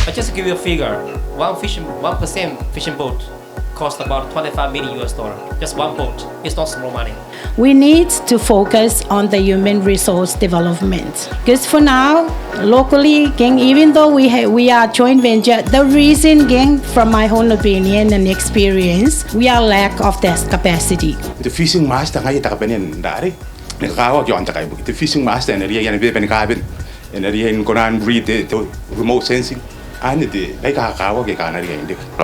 I just give you a figure. 1% fishing boat cost about 25 million US dollar. Just one boat. It's not small money. We need to focus on the human resource development. Because for now, locally, even though we are joint venture, the reason, from my own opinion and experience, we are lack of that capacity. The fishing master ngayon takapenin dari. Nakakawag yon takay. The fishing master na riyan yan bipen kabin. Na riyan konan read the remote sensing. I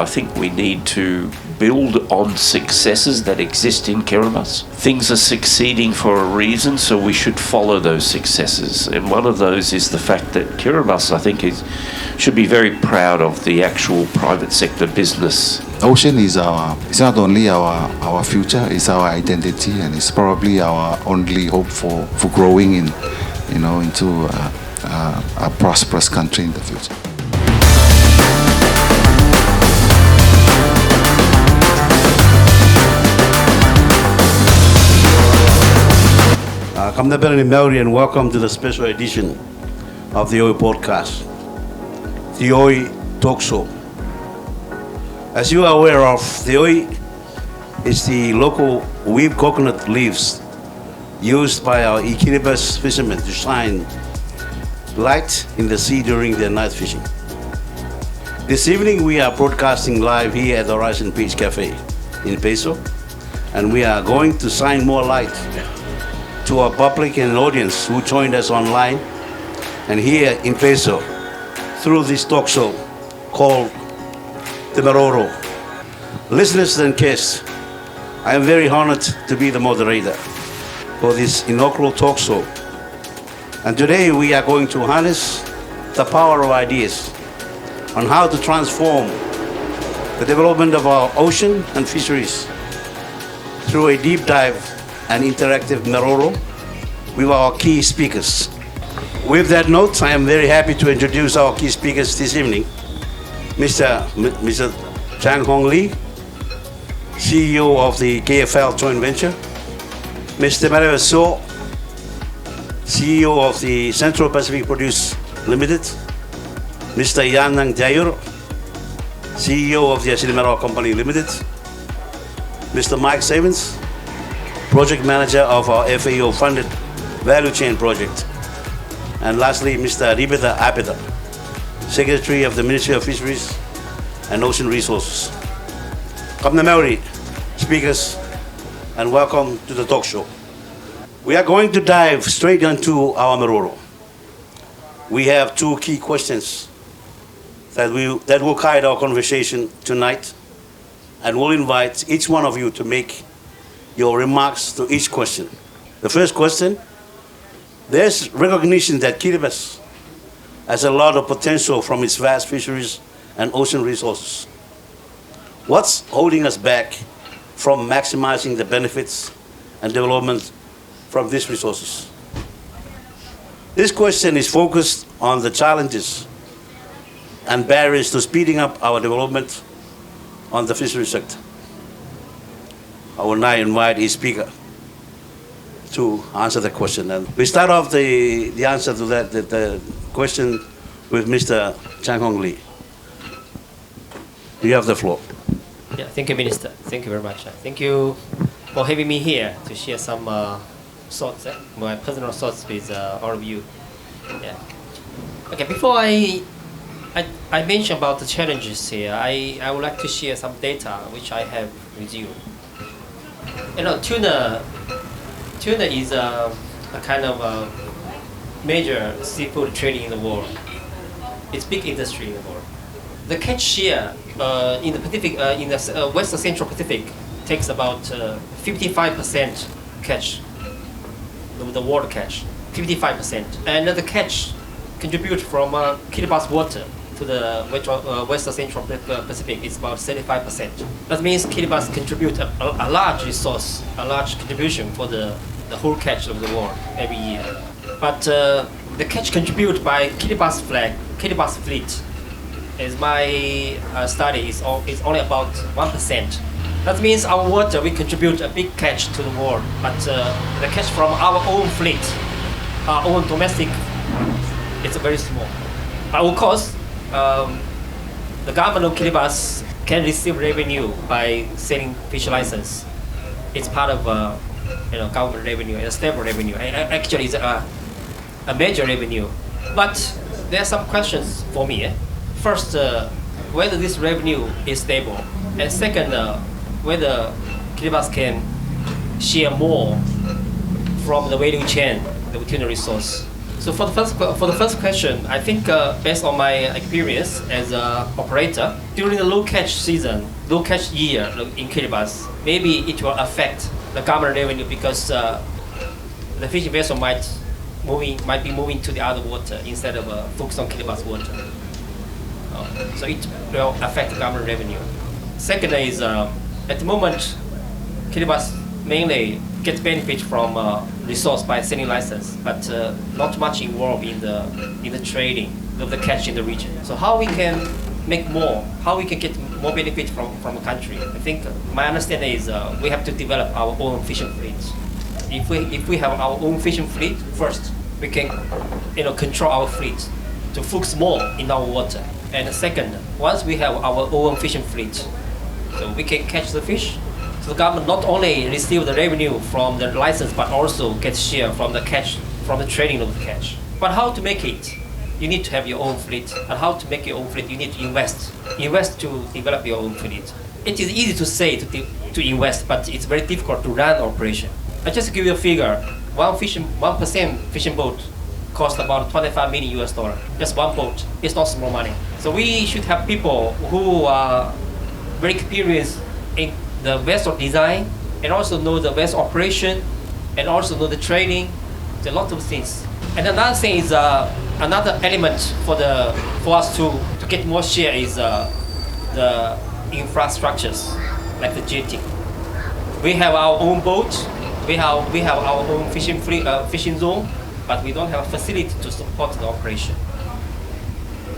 think we need to build on successes that exist in Kiribati. Things are succeeding for a reason, so we should follow those successes. And one of those is the fact that Kiribati, I think, should be very proud of the actual private sector business. Ocean is it's not only our future, it's our identity, and it's probably our only hope for growing into a prosperous country in the future. Kamnaberni Maori, and welcome to the special edition of the Oi podcast, the Oi Talkshow. As you are aware of, the Oi is the local weave coconut leaves used by our Kiribati fishermen to shine light in the sea during their night fishing. This evening we are broadcasting live here at the Horizon Beach Cafe in Peso, and we are going to shine more light to our public and audience who joined us online and here in Peso through this talk show called The Maroro. Listeners and guests, I am very honored to be the moderator for this inaugural talk show. And today we are going to harness the power of ideas on how to transform the development of our ocean and fisheries through a deep dive and interactive Maroro with our key speakers. With that note, I am very happy to introduce our key speakers this evening. Mr. Chang Hong Lee, CEO of the KFL joint venture. Mr. Mario So, CEO of the Central Pacific Produce Limited. Mr. Yanang Jayur, CEO of the Asilimaro Company Limited. Mr. Mike Savins, Project Manager of our FAO-funded Value Chain Project. And lastly, Mr. Ribeta Apeta, Secretary of the Ministry of Fisheries and Ocean Resources. Kamna Maori, speakers, and welcome to the talk show. We are going to dive straight into our Maroro. We have two key questions that will guide our conversation tonight, and we'll invite each one of you to make your remarks to each question. The first question, there's recognition that Kiribati has a lot of potential from its vast fisheries and ocean resources. What's holding us back from maximizing the benefits and development from these resources? This question is focused on the challenges and barriers to speeding up our development on the fisheries sector. I will now invite each speaker to answer the question. And we start off the answer to the question with Mr. Chang Hong Lee. You have the floor. Yeah, thank you, Minister. Thank you very much. Thank you for having me here to share some thoughts, my personal thoughts with all of you. Yeah. Okay, before I mention about the challenges here, I would like to share some data which I have with you. You know, tuna is a kind of a major seafood trading in the world. It's big industry in the world. The catch share in the Pacific, in the Western Central Pacific, takes about 55% catch, the world catch, 55%. And the catch contribute from Kiribati water to the Western Central Pacific is about 35%. That means Kiribati contribute a large resource, a large contribution for the whole catch of the world every year. But the catch contributed by Kiribati fleet, as my study is only about 1%. That means our water, we contribute a big catch to the world, but the catch from our own fleet, our own domestic, it's very small. But of course, the government of Kiribati can receive revenue by selling fish license. It's part of government revenue and stable revenue. Actually, it's a major revenue. But there are some questions for me. First, whether this revenue is stable, and second, whether Kiribati can share more from the value chain, the tuna resource. So for the first question, I think based on my experience as an operator, during the low catch season, low catch year in Kiribati, maybe it will affect the government revenue because the fishing vessel might be moving to the other water instead of focus on Kiribati water. So it will affect the government revenue. Second is at the moment, Kiribati mainly get benefit from resource by selling license, but not much involved in the trading of the catch in the region. So how we can make more? How we can get more benefit from the country? I think my understanding is we have to develop our own fishing fleet. If we have our own fishing fleet, first we can control our fleet to focus more in our water. And second, once we have our own fishing fleet, so we can catch the fish. So the government not only receive the revenue from the license, but also get share from the catch, from the trading of the catch. But how to make it? You need to have your own fleet. And how to make your own fleet? You need to invest. Invest to develop your own fleet. It is easy to say to invest, but it's very difficult to run operation. I just give you a figure. 1% fishing boat costs about $25 million US. Just one boat. It's not small money. So we should have people who are very experienced in the vessel design, and also know the vessel operation, and also know the trading. There's a lot of things. And another thing is another element for us to get more share is the infrastructures like the jetty. We have our own boat, we have our own fishing zone, but we don't have a facility to support the operation.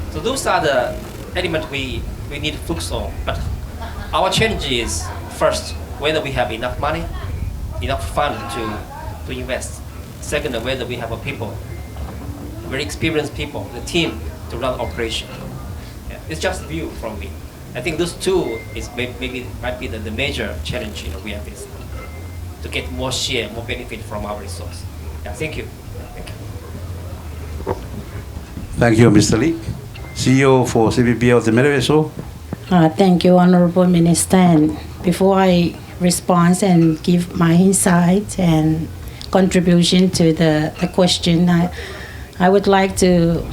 So those are the elements we need to focus on. But our challenge is first, whether we have enough money, enough fund to invest. Second, whether we have a people, very experienced people, the team to run operation. Yeah, it's just a view from me. I think those two is maybe might be the major challenge we have facing to get more share, more benefit from our resource. Yeah, thank you. Thank you. Thank you, Mr. Lee. CEO for CBP of the Metaverso. Thank you, Honorable Minister. And before I respond and give my insight and contribution to the question, I would like to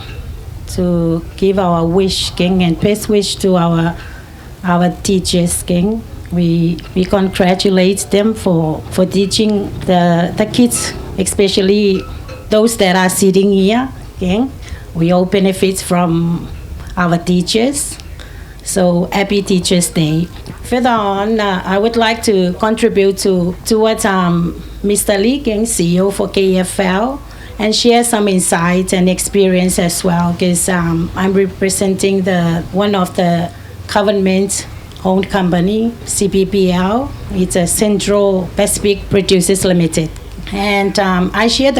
give our wish, King, and best wish to our teachers, King. We congratulate them for teaching the kids, especially those that are sitting here, King. We all benefit from our teachers. So happy Teachers Day. Further on, I would like to contribute to what Mr. Lee King, CEO for KFL, and share some insight and experience as well, because I'm representing one of the government-owned company, CPPL. It's a Central Pacific Producers Limited. And I share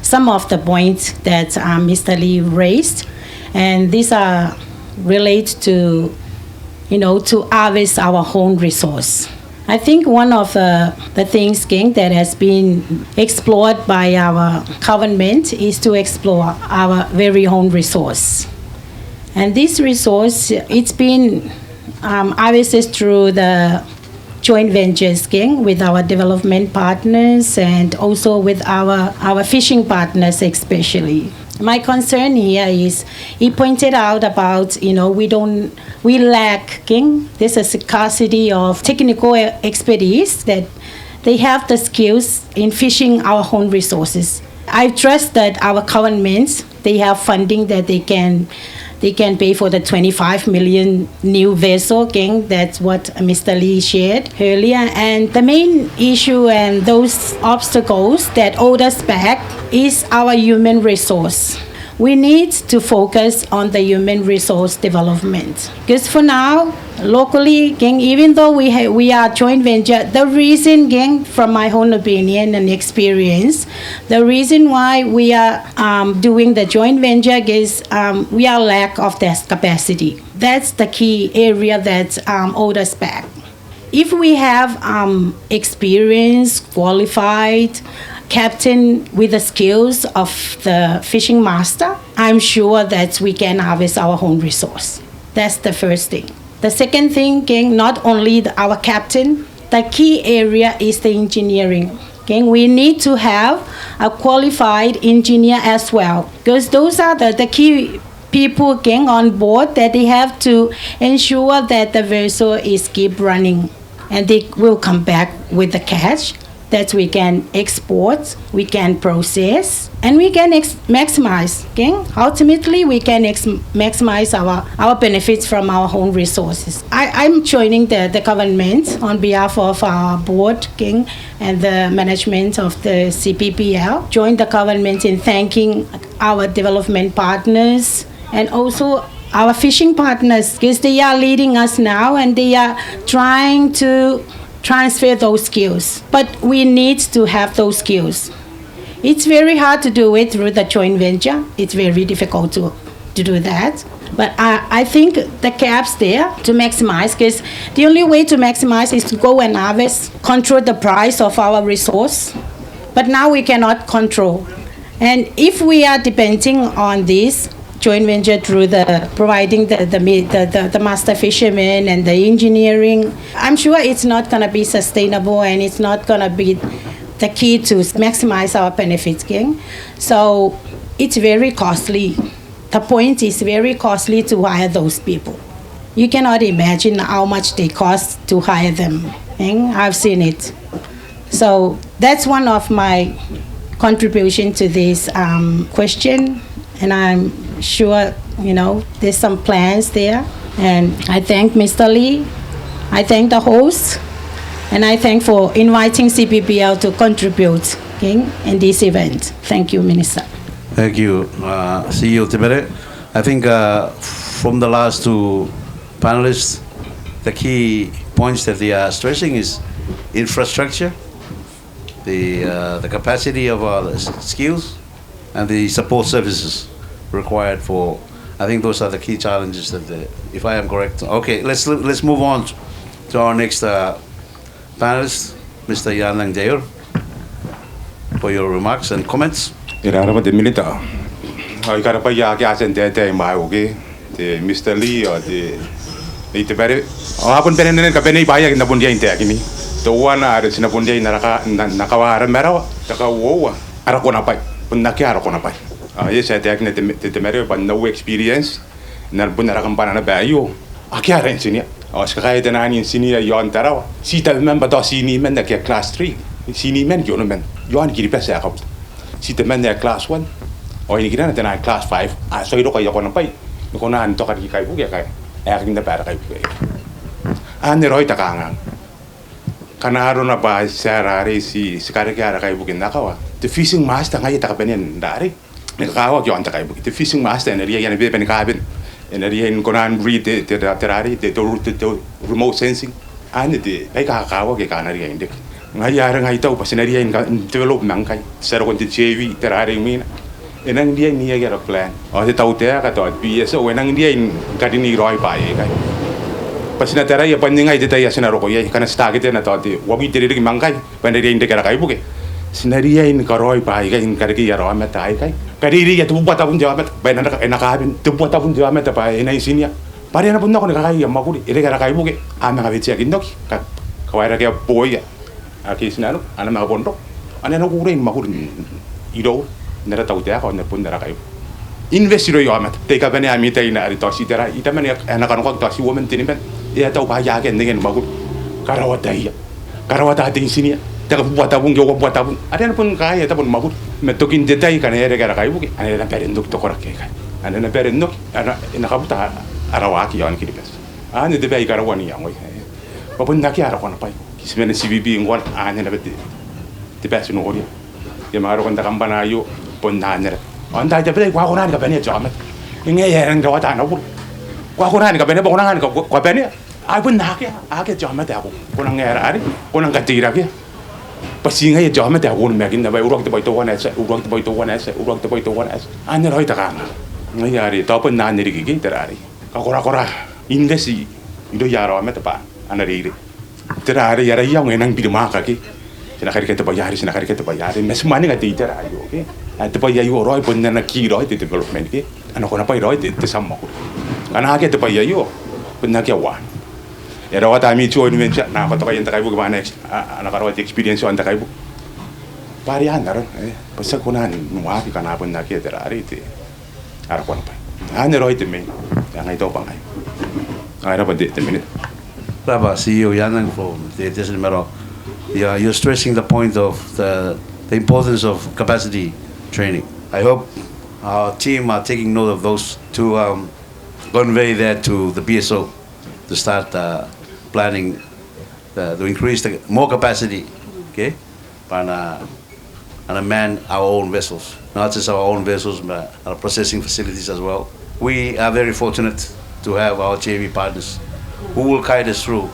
some of the points that Mr. Lee raised, and these are relate to harvest our own resource. I think one of the things, King, that has been explored by our government is to explore our very own resource. And this resource, it's been harvested through the joint ventures, King, with our development partners and also with our fishing partners especially. My concern here is, he pointed out about, we lack, King, there's a scarcity of technical expertise, that they have the skills in fishing our own resources. I trust that our governments, they have funding that they can pay for the 25 million new vessel, King. That's what Mr. Lee shared earlier. And the main issue and those obstacles that hold us back is our human resource. we need to focus on the human resource development. Because for now, locally, even though we are joint venture, the reason, from my own opinion and experience, the reason why we are doing the joint venture is we are lack of this capacity. That's the key area that hold us back. If we have experienced, qualified captain with the skills of the fishing master, I'm sure that we can harvest our own resource. That's the first thing. The second thing, not only our captain, the key area is the engineering. We need to have a qualified engineer as well, because those are the key people on board that they have to ensure that the vessel is keep running, and they will come back with the cash that we can export, we can process, and we can maximize. Ultimately, we can maximize our benefits from our own resources. I'm joining the government on behalf of our board, and the management of the CPPL. Join the government in thanking our development partners and also our fishing partners, because they are leading us now and they are trying to transfer those skills. But we need to have those skills. It's very hard to do it through the joint venture. It's very difficult to do that. But I think the caps there to maximize, because the only way to maximize is to go and harvest, control the price of our resource. But now we cannot control. And if we are depending on this joint venture through the providing the master fishermen and the engineering, I'm sure it's not going to be sustainable, and it's not going to be the key to maximize our benefits. So it's very costly. The point is very costly to hire those people. You cannot imagine how much they cost to hire them. I've seen it. So that's one of my contribution to this question, and I'm sure there's some plans there. And I thank Mr. Lee, I thank the host, and I thank for inviting CPPL to contribute in this event. Thank you, Minister. Thank you, CEO Tibere. I think from the last two panelists, the key points that they are stressing is infrastructure, the capacity of our skills, and the support services required for. I think those are the key challenges that, if I am correct. Okay, let's move on to our next panelist, Mr. Yan Lang Deor, for your remarks and comments. Iraraba de milita. I got a paya gas and dead my okay. The Mr. Lee or the very often been in a company by in the Bundia in Takini. The one is in a Bundia in Nakawara Mero, Takawa, Arakona Pai, Punaki Pai. Yes, I take the matter, but no experience. Narbunaracampana Bayo. I can't engineer. Oscar and I in senior Yon Tarawa. See, the member does see men that get class 3. See men, you know, Yon Kiripesa out. See the men there class 1. Or in Granite and I class 5. I saw you look at your pay. You go and talk at Kaibuka, acting the bad. And the Roita Kangang. Kanarona by Sarah Racy, Scaraka Kaibuki Nakawa. The fishing master, I take a in Dari. The fishing master and the and baby cabin, and the end Conan read the remote sensing, and the Pekakawa Canary and Dick. I told Passenaria and develop Mankai, Sarah to JV, Terrari mean, and then the near a plan, or the Tautea, thought BSO, and Indian Gardini Roy by Passenatera, pending I did a Senaro, can start it and I thought what we did in Mankai when they didn't take a Kaibuke. Scenario in Karoi by getting Kariki or Matai. Kariri to what up job by a cabin to what up job by a senior. But I not going to hire Makuri, Elegarakai, I'm a Vitia Gindoki, Kawaira boy, a case now, and I'm a bondo, and then a good in Makuri, Ido, Neratauta on the Pundarakai. Investigate your mat, take up any amita in a toxitera, Itamania, and a contact woman, Tinipan, yet over Yak and again Magu, Karawata, Karawata senior. What I won't go what I don't put Guy at upon Mabu, Metokin the day can air a Garakai, and a parent look to Koraka, and then a parent look in a Habuta Arawaki on Kiribes. And the bay Garawani young way. But when Nakiara on a pipe, he's been a CVB in one and never did. The best in order. The Marocan the Campanayo, Pondaner, on dai te pe kwa ko nan ka bene jo me nge ye ndo ta no kwa ko nan ka bene bo nan ka kwa bene ai bun na ke jo me ta ko nan nge ra ri ko nan ka ti ra ke pasi nge jo me ta ko me kin na ba urok te bai to wana se urok te bai to wana se urok te bai to wana se an roi ta ka nge ya ri to pun nan ri ki te ra ri ka kora indesi indo ya ro me ta pa an ri ri te ra ri ya ra yang nang bi ma ka ki sina kari ke te bayari sina kari ke te bayari mes mani ka te te ra yo ke te bayari yo roi pun na ki roi te development ke ano ko na pai roi te sammo ana ke te bayari yo pun na ke wan era wata mi chuo ni men na ko to ka yenta kai bu ba next ana ka roi experience on ta kai bu pari ana ro pasa ko na no wa ka na pun na ke te ra ri te ara ko na pai ana roi te men ngai to pa ngai ai ra pa te minute Raba, CEO Yanang from the Desert Mero. Yeah, you're stressing the point of the importance of capacity training. I hope our team are taking note of those to convey that to the BSO to start planning to increase more capacity, okay, and man our own vessels, not just our own vessels, but our processing facilities as well. We are very fortunate to have our JV partners who will guide us through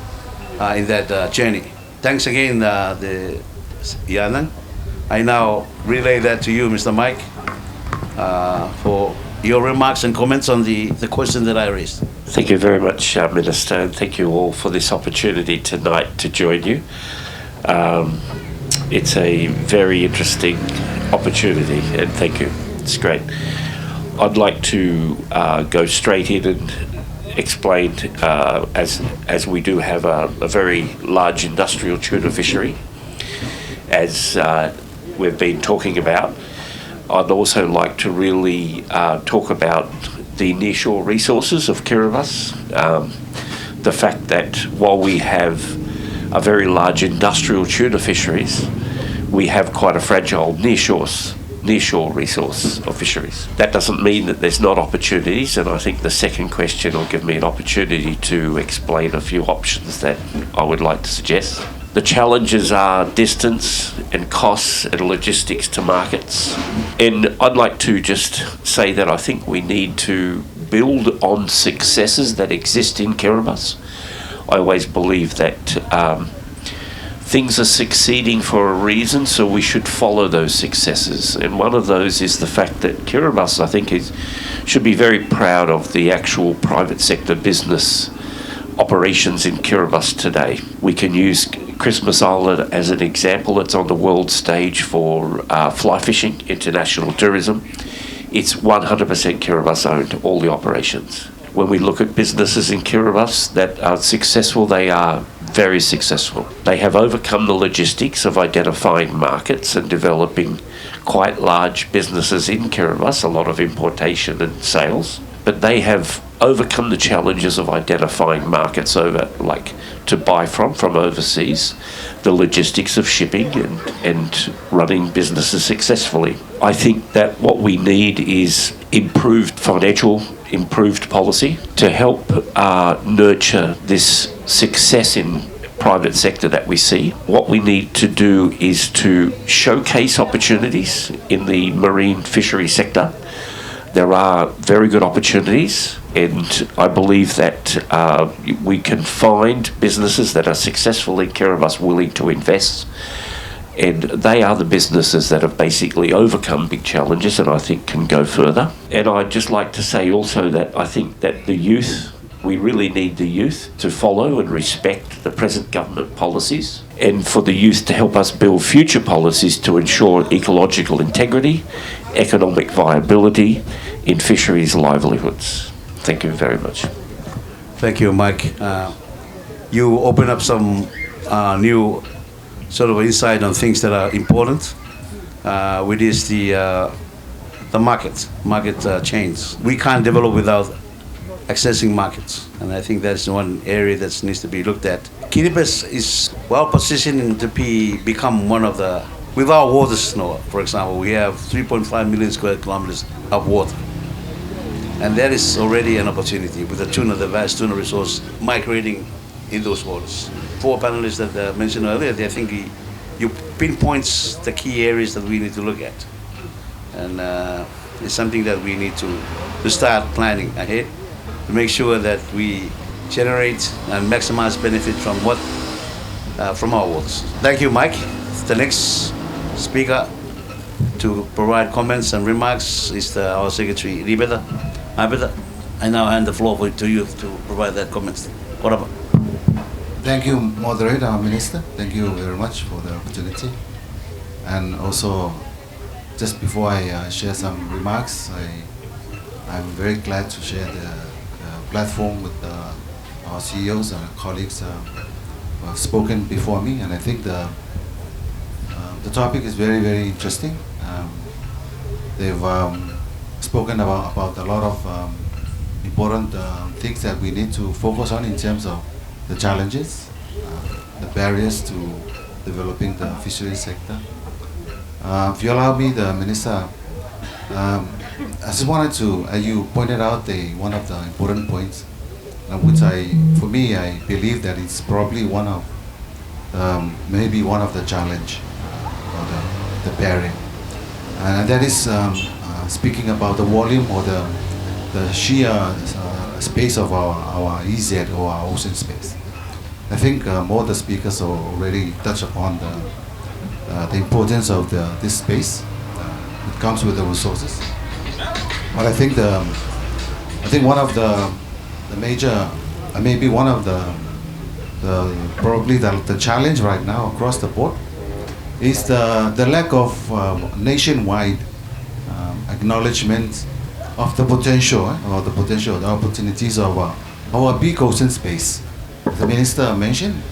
in that journey. Thanks again, the Yanang. I now relay that to you, Mr. Mike, for your remarks and comments on the question that I raised. Thank you very much, Minister, and thank you all for this opportunity tonight to join you. It's a very interesting opportunity, and thank you. It's great. I'd like to go straight in and explain, as we do have a very large industrial tuna fishery, as we've been talking about. I'd also like to really talk about the nearshore resources of Kiribati. The fact that while we have a very large industrial tuna fisheries, we have quite a fragile nearshore resource of fisheries. That doesn't mean that there's not opportunities, and I think the second question will give me an opportunity to explain a few options that I would like to suggest. The challenges are distance and costs and logistics to markets. And I'd like to just say that I think we need to build on successes that exist in Kiribati. I always believe that things are succeeding for a reason, so we should follow those successes. And one of those is the fact that Kiribati, I think, should be very proud of the actual private sector business operations in Kiribati today. We can use Christmas Island as an example. It's on the world stage for fly fishing, international tourism. It's 100% Kiribati owned, all the operations. When we look at businesses in Kiribati that are successful, they are very successful. They have overcome the logistics of identifying markets and developing quite large businesses in Kiribati, a lot of importation and sales. But they have overcome the challenges of identifying markets to buy from overseas, the logistics of shipping and running businesses successfully. I think that what we need is improved policy to help nurture this success in private sector that we see. What we need to do is to showcase opportunities in the marine fishery sector. There are very good opportunities, and I believe that we can find businesses that are successful in Kiribati willing to invest, and they are the businesses that have basically overcome big challenges and I think can go further. And I'd just like to say also that I think that the youth, we really need the youth to follow and respect the present government policies, and for the youth to help us build future policies to ensure ecological integrity, economic viability in fisheries livelihoods. Thank you very much. Thank you, Mike. You open up some new sort of insight on things that are important, which is the market chains. We can't develop without accessing markets, and I think that's one area that needs to be looked at. Kiribati is well positioned to become one of the, with our waters now, for example, we have 3.5 million square kilometers of water. And that is already an opportunity with the vast tuna resource migrating in those waters. 4 panelists that mentioned earlier, I think you pinpoints the key areas that we need to look at. And is something that we need to start planning ahead to make sure that we generate and maximize benefit from what from our works. Thank you, Mike. The next speaker to provide comments and remarks is our Secretary Ribeta. I now hand the floor to you to provide that comments. What about? Thank you, Moderator, Minister. Thank you very much for the opportunity. And also, just before I share some remarks, I'm very glad to share the platform with our CEOs and colleagues who have spoken before me. And I think the topic is very, very interesting. They've spoken about a lot of important things that we need to focus on in terms of the challenges, the barriers to developing the fisheries sector. If you allow me, the Minister, I just wanted to, as you pointed out, one of the important points, which for me, I believe that it's probably maybe one of the challenge or the barrier. And that is speaking about the volume or the sheer space of our EZ or our ocean space. I think more the speakers already touched upon the importance of this space. It comes with the resources. But I think one of the major, maybe one of probably the challenge right now across the board is the lack of nationwide acknowledgement of the potential the opportunities of our big ocean space. The Minister mentioned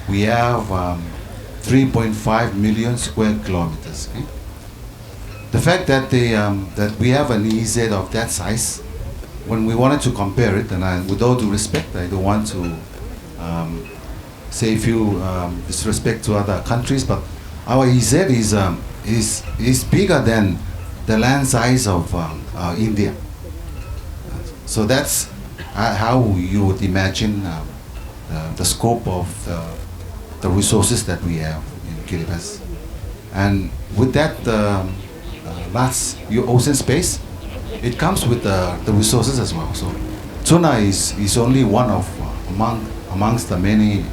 we have 3.5 million square kilometers. Okay? The fact that that we have an EZ of that size, when we wanted to compare it, and with all due respect, I don't want to say a few disrespect to other countries, but our EZ is bigger than the land size of India. So that's how you would imagine the scope of the resources that we have in Kiribati. And with that large ocean space, it comes with the resources as well. So tuna is only one of amongst the many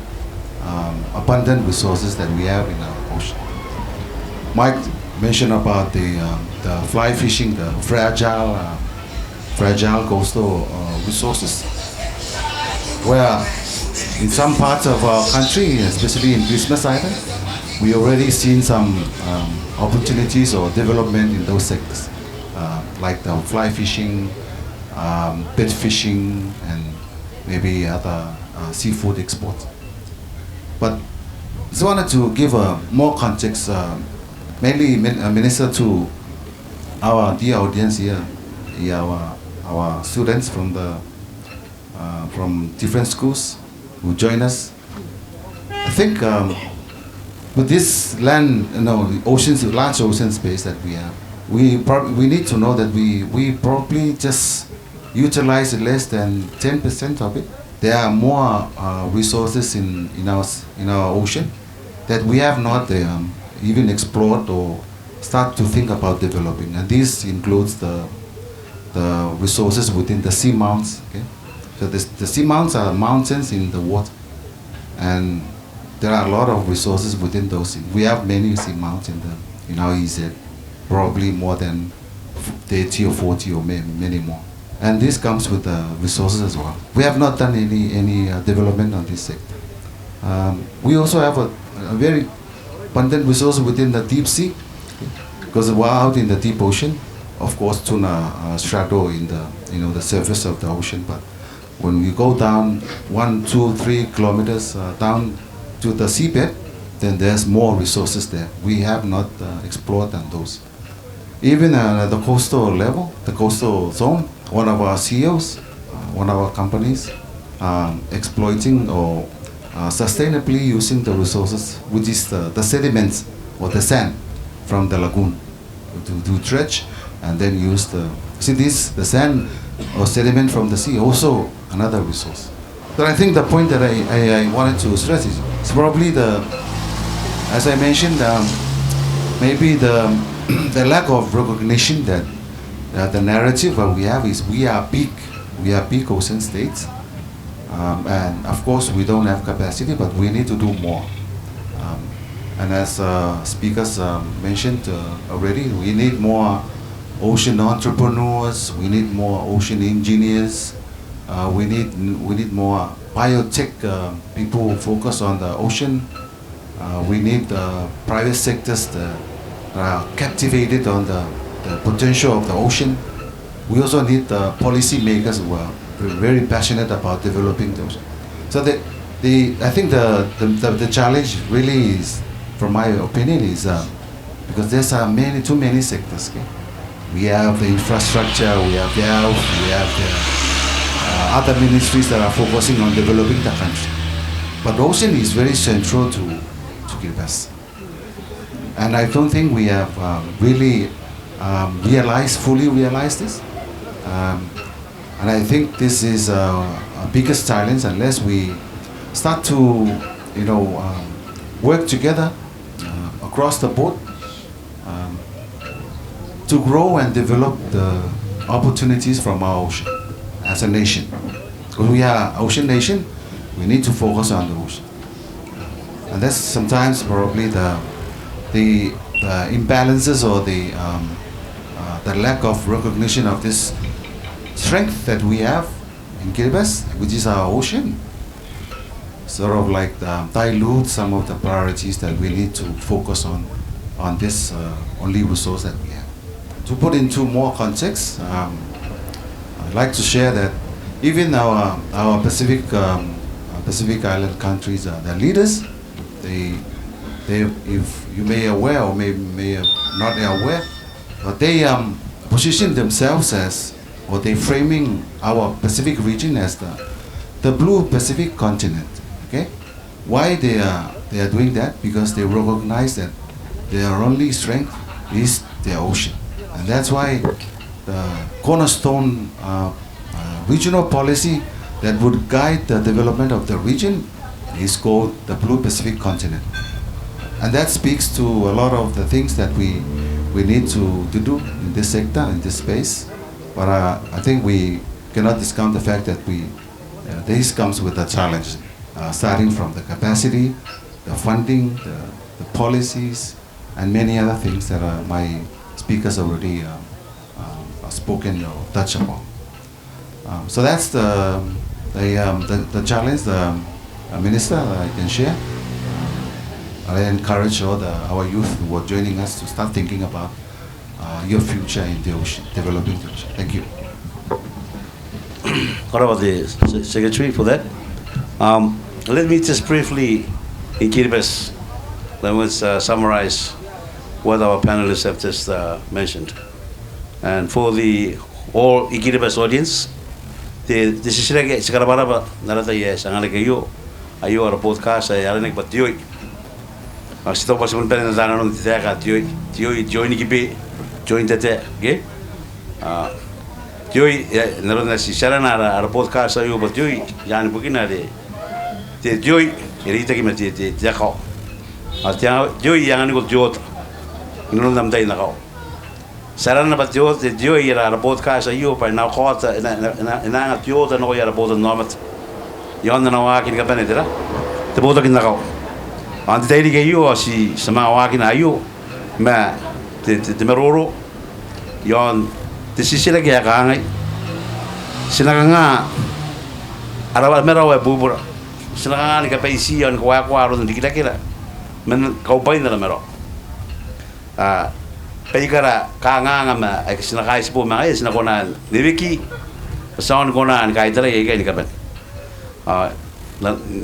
abundant resources that we have in our ocean. Mike mentioned about the fly fishing, the fragile coastal resources, where in some parts of our country, especially in Christmas Island, we already seen some opportunities or development in those sectors, like the fly fishing, bait fishing, and maybe other seafood exports. But just wanted to give more context, mainly Minister, to our dear audience here, our students from different schools who join us. I think with this land, large ocean space that we have, we need to know that we probably just utilize less than 10% of it. There are more resources in our ocean that we have not even explored or start to think about developing, and this includes the resources within the sea mounts. Okay? So the sea mounts are mountains in the water, and there are a lot of resources within those. We have many sea mounts in our EZ, probably more than 30 or 40 or many more. And this comes with the resources as well. We have not done any development on this sector. We also have a very abundant resource within the deep sea, because we're out in the deep ocean. Of course, tuna straddle in the surface of the ocean, but when we go down 1, 2, 3 kilometers down to the seabed, then there's more resources there. We have not explored on those. Even at the coastal level, the coastal zone, one of our CEOs, one of our companies, exploiting or sustainably using the resources, which is the sediments or the sand from the lagoon, to dredge and then use the sand or sediment from the sea, also another resource. But I think the point that I wanted to stress is probably as I mentioned, maybe the lack of recognition that the narrative that we have is we are big ocean states, and of course we don't have capacity, but we need to do more. And as speakers mentioned already, we need more ocean entrepreneurs. We need more ocean engineers. We need more biotech people who focus on the ocean. We need private sectors that are captivated on the potential of the ocean. We also need policy makers who are very passionate about developing the ocean. So I think the challenge really is, from my opinion, is because there's too many sectors. Okay? We have the infrastructure, we have the health, we have the other ministries that are focusing on developing the country. But the ocean is very central to Kiribati. And I don't think we have really fully realized this. And I think this is a biggest challenge unless we start to, work together across the board to grow and develop the opportunities from our ocean as a nation. Because we are an ocean nation, we need to focus on the ocean. And that's sometimes probably the imbalances or the lack of recognition of this strength that we have in Kiribati, which is our ocean, sort of like dilute some of the priorities that we need to focus on this only resource that we have. To put into more context, I'd like to share that even our Pacific Island countries, the leaders, they, if you may aware or may not aware, but they position themselves as, or they framing our Pacific region as the blue Pacific continent. Okay, why they are doing that? Because they recognize that their only strength is their ocean, and that's why the cornerstone regional policy that would guide the development of the region is called the Blue Pacific Continent. And that speaks to a lot of the things that we need to do in this sector, in this space. But I think we cannot discount the fact that this comes with a challenge, starting from the capacity, the funding, the policies, and many other things that my speakers already spoken or touched upon. So that's the challenge, the Minister, I can share. I encourage all our youth who are joining us to start thinking about your future in the ocean, developing the ocean. Thank you. What about the Secretary for that? Let me just briefly, in Kiribati, let's summarize what our panelists have just mentioned. And for the all Kiribati audience, the sisirage sekarang narata yes ang alagayo ayo ara podcast ay aranek batioy. Sito pa simun pera na non titeka tioy ni kipi join tete ge. Tioy narona si sarana ara podcast ayo batioy yan bukina de tioy irita ki mati te jakao. Atia tioy yang ani ko jot non nam dai na kao. Sarana bat jod de dio ira podcast ayo pa na kota na jod no ira bod nomat yon na wa kin ka penetera te bod kin na ka ant dai ge yo si sama wa kin ayo ma te meroro yon te sisira ge ka ngai sinanga ara mera wa bubura sinanga ni ka paisi yon kwa ro ndi kira men ka pai na mero Pagkara kanganga ma ay sinakay po mga ay sinakona ni Vicky saan kona ang kahit tala ay ni kaban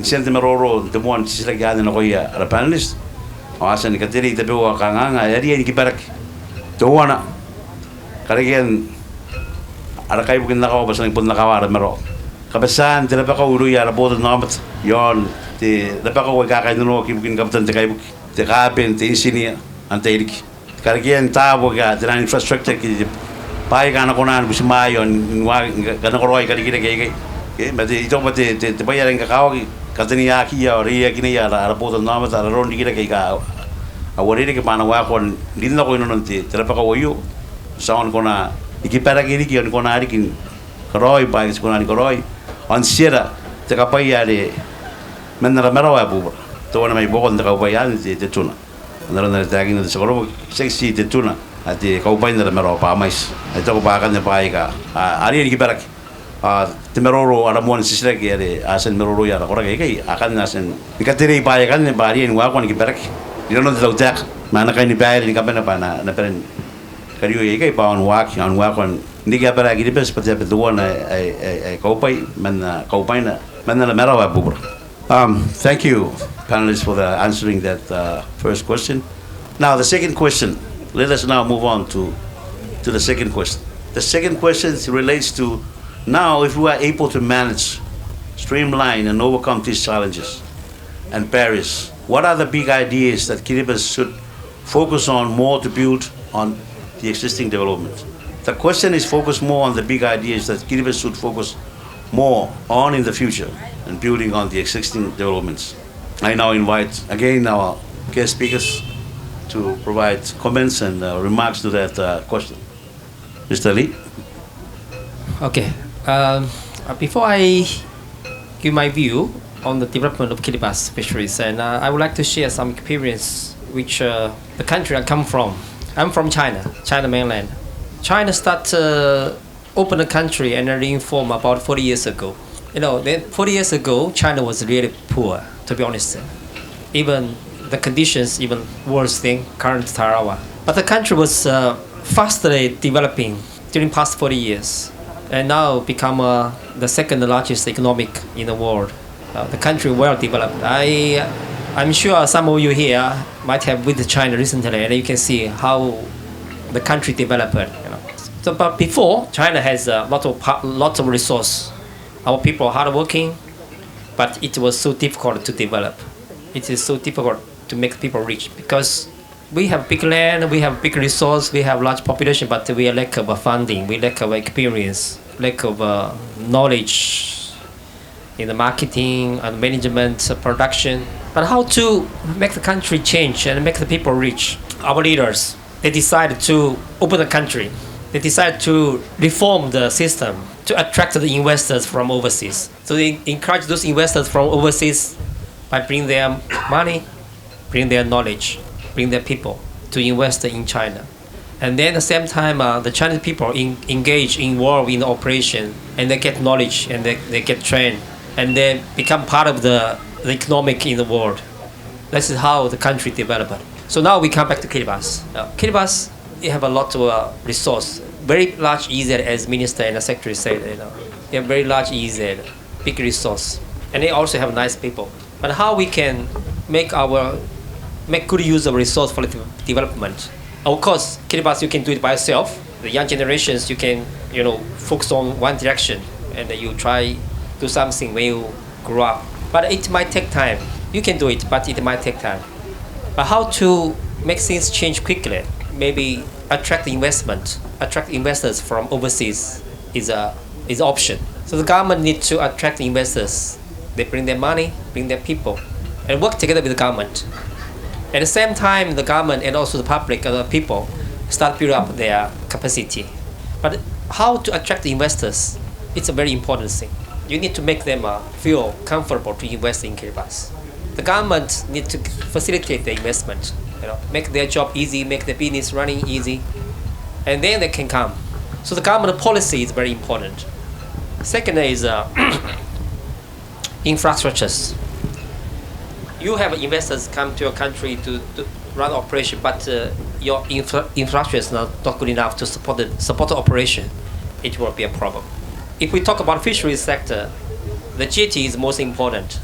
siyempre maroro temuan sila gana na kuya ara panelist asan ni katiri tabi wa kanganga ay ni kibarak tuwana karagian ara kayo bukin nakaw basta ng pun nakawara maro kabasan tila pa ka uru ya rabot namat yon ti dapat ka kakay no kibukin kapatan ti kayo ti kapin ti insinia antairik Karagian tabo ga dengan infrastruktur ki pai kana konan busmayon wa kana koroi karigire ke mate ito mate te bayar nga kaw katani ya ki ya ri ya kini ya ra po na mata ron digire ke ka awari ke mana wa kon dinna ko non ti terapa ko yo saon kona ikipara kiri ki on kona arikin koroi bai kona ni koroi on sira te kapai ale menna mera wa bu to na mai bokon te kapai an te tuna na tagi na sokoro sexy te tuna ati kapai na mera pa mais ai to ba kan pai ka ari ikipara ki te meroro ara mon sisira ki ale asen meroro ya kora ke akan asen ikatire pai kan ne bari en wa kon ikipara ki no te lautak mana kai ni pai ni kapena pa na peren kariu ye kai pa on wa kon ni ka para ki pes pa te duana ai kaupai men kaupai na men na mera wa bu. Thank you, panelists, for answering that first question. Now, the second question. Let us now move on to the second question. The second question relates to now if we are able to manage, streamline, and overcome these challenges and barriers, what are the big ideas that Kiribati should focus on more to build on the existing development? The question is focused more on the big ideas that Kiribati should focus more on in the future and building on the existing developments. I now invite again our guest speakers to provide comments and remarks to that question. Mr. Lee. Okay. Before I give my view on the development of Kiribati fisheries, and I would like to share some experience which the country I come from. I'm from China mainland. China started open the country and reform about 40 years ago. Then 40 years ago, China was really poor, to be honest. Even the conditions even worse than current Tarawa. But the country was fastly developing during past 40 years, and now become the second largest economic in the world. The country well developed. I'm sure some of you here might have visited China recently, and you can see how the country developed. So, but before, China has lots of resource. Our people are hardworking, but it was so difficult to develop. It is so difficult to make people rich because we have big land, we have big resource, we have large population, but we lack of funding, we lack of experience, lack of knowledge in the marketing and management, production. But how to make the country change and make the people rich? Our leaders, they decided to open the country. They decided to reform the system to attract the investors from overseas. So they encourage those investors from overseas by bringing their money, bring their knowledge, bring their people to invest in China. And then at the same time, the Chinese people engage, involved in the operation, and they get knowledge and they get trained, and they become part of the economic in the world. This is how the country developed. So now we come back to Kiribati. Kiribati, you have a lot of resource, very large EZ, as Minister and the Secretary said. They have very large EZ, big resource, and they also have nice people. But how we can make good use of resource for development? Of course, Kiribati, you can do it by yourself. The young generations, you can focus on one direction, and you try do something when you grow up. But it might take time. You can do it, but it might take time. But how to make things change quickly? Maybe attract investors from overseas is option. So the government needs to attract investors. They bring their money, bring their people, and work together with the government. At the same time, the government and also the public and the people start building up their capacity. But how to attract the investors? It's a very important thing. You need to make them feel comfortable to invest in Kiribati. The government needs to facilitate the investment. Make their job easy, make the business running easy, and then they can come. So the government policy is very important. Second is infrastructures. You have investors come to your country to run operation, but your infrastructure is not good enough to support the operation. It will be a problem. If we talk about fisheries sector, the jetty is most important.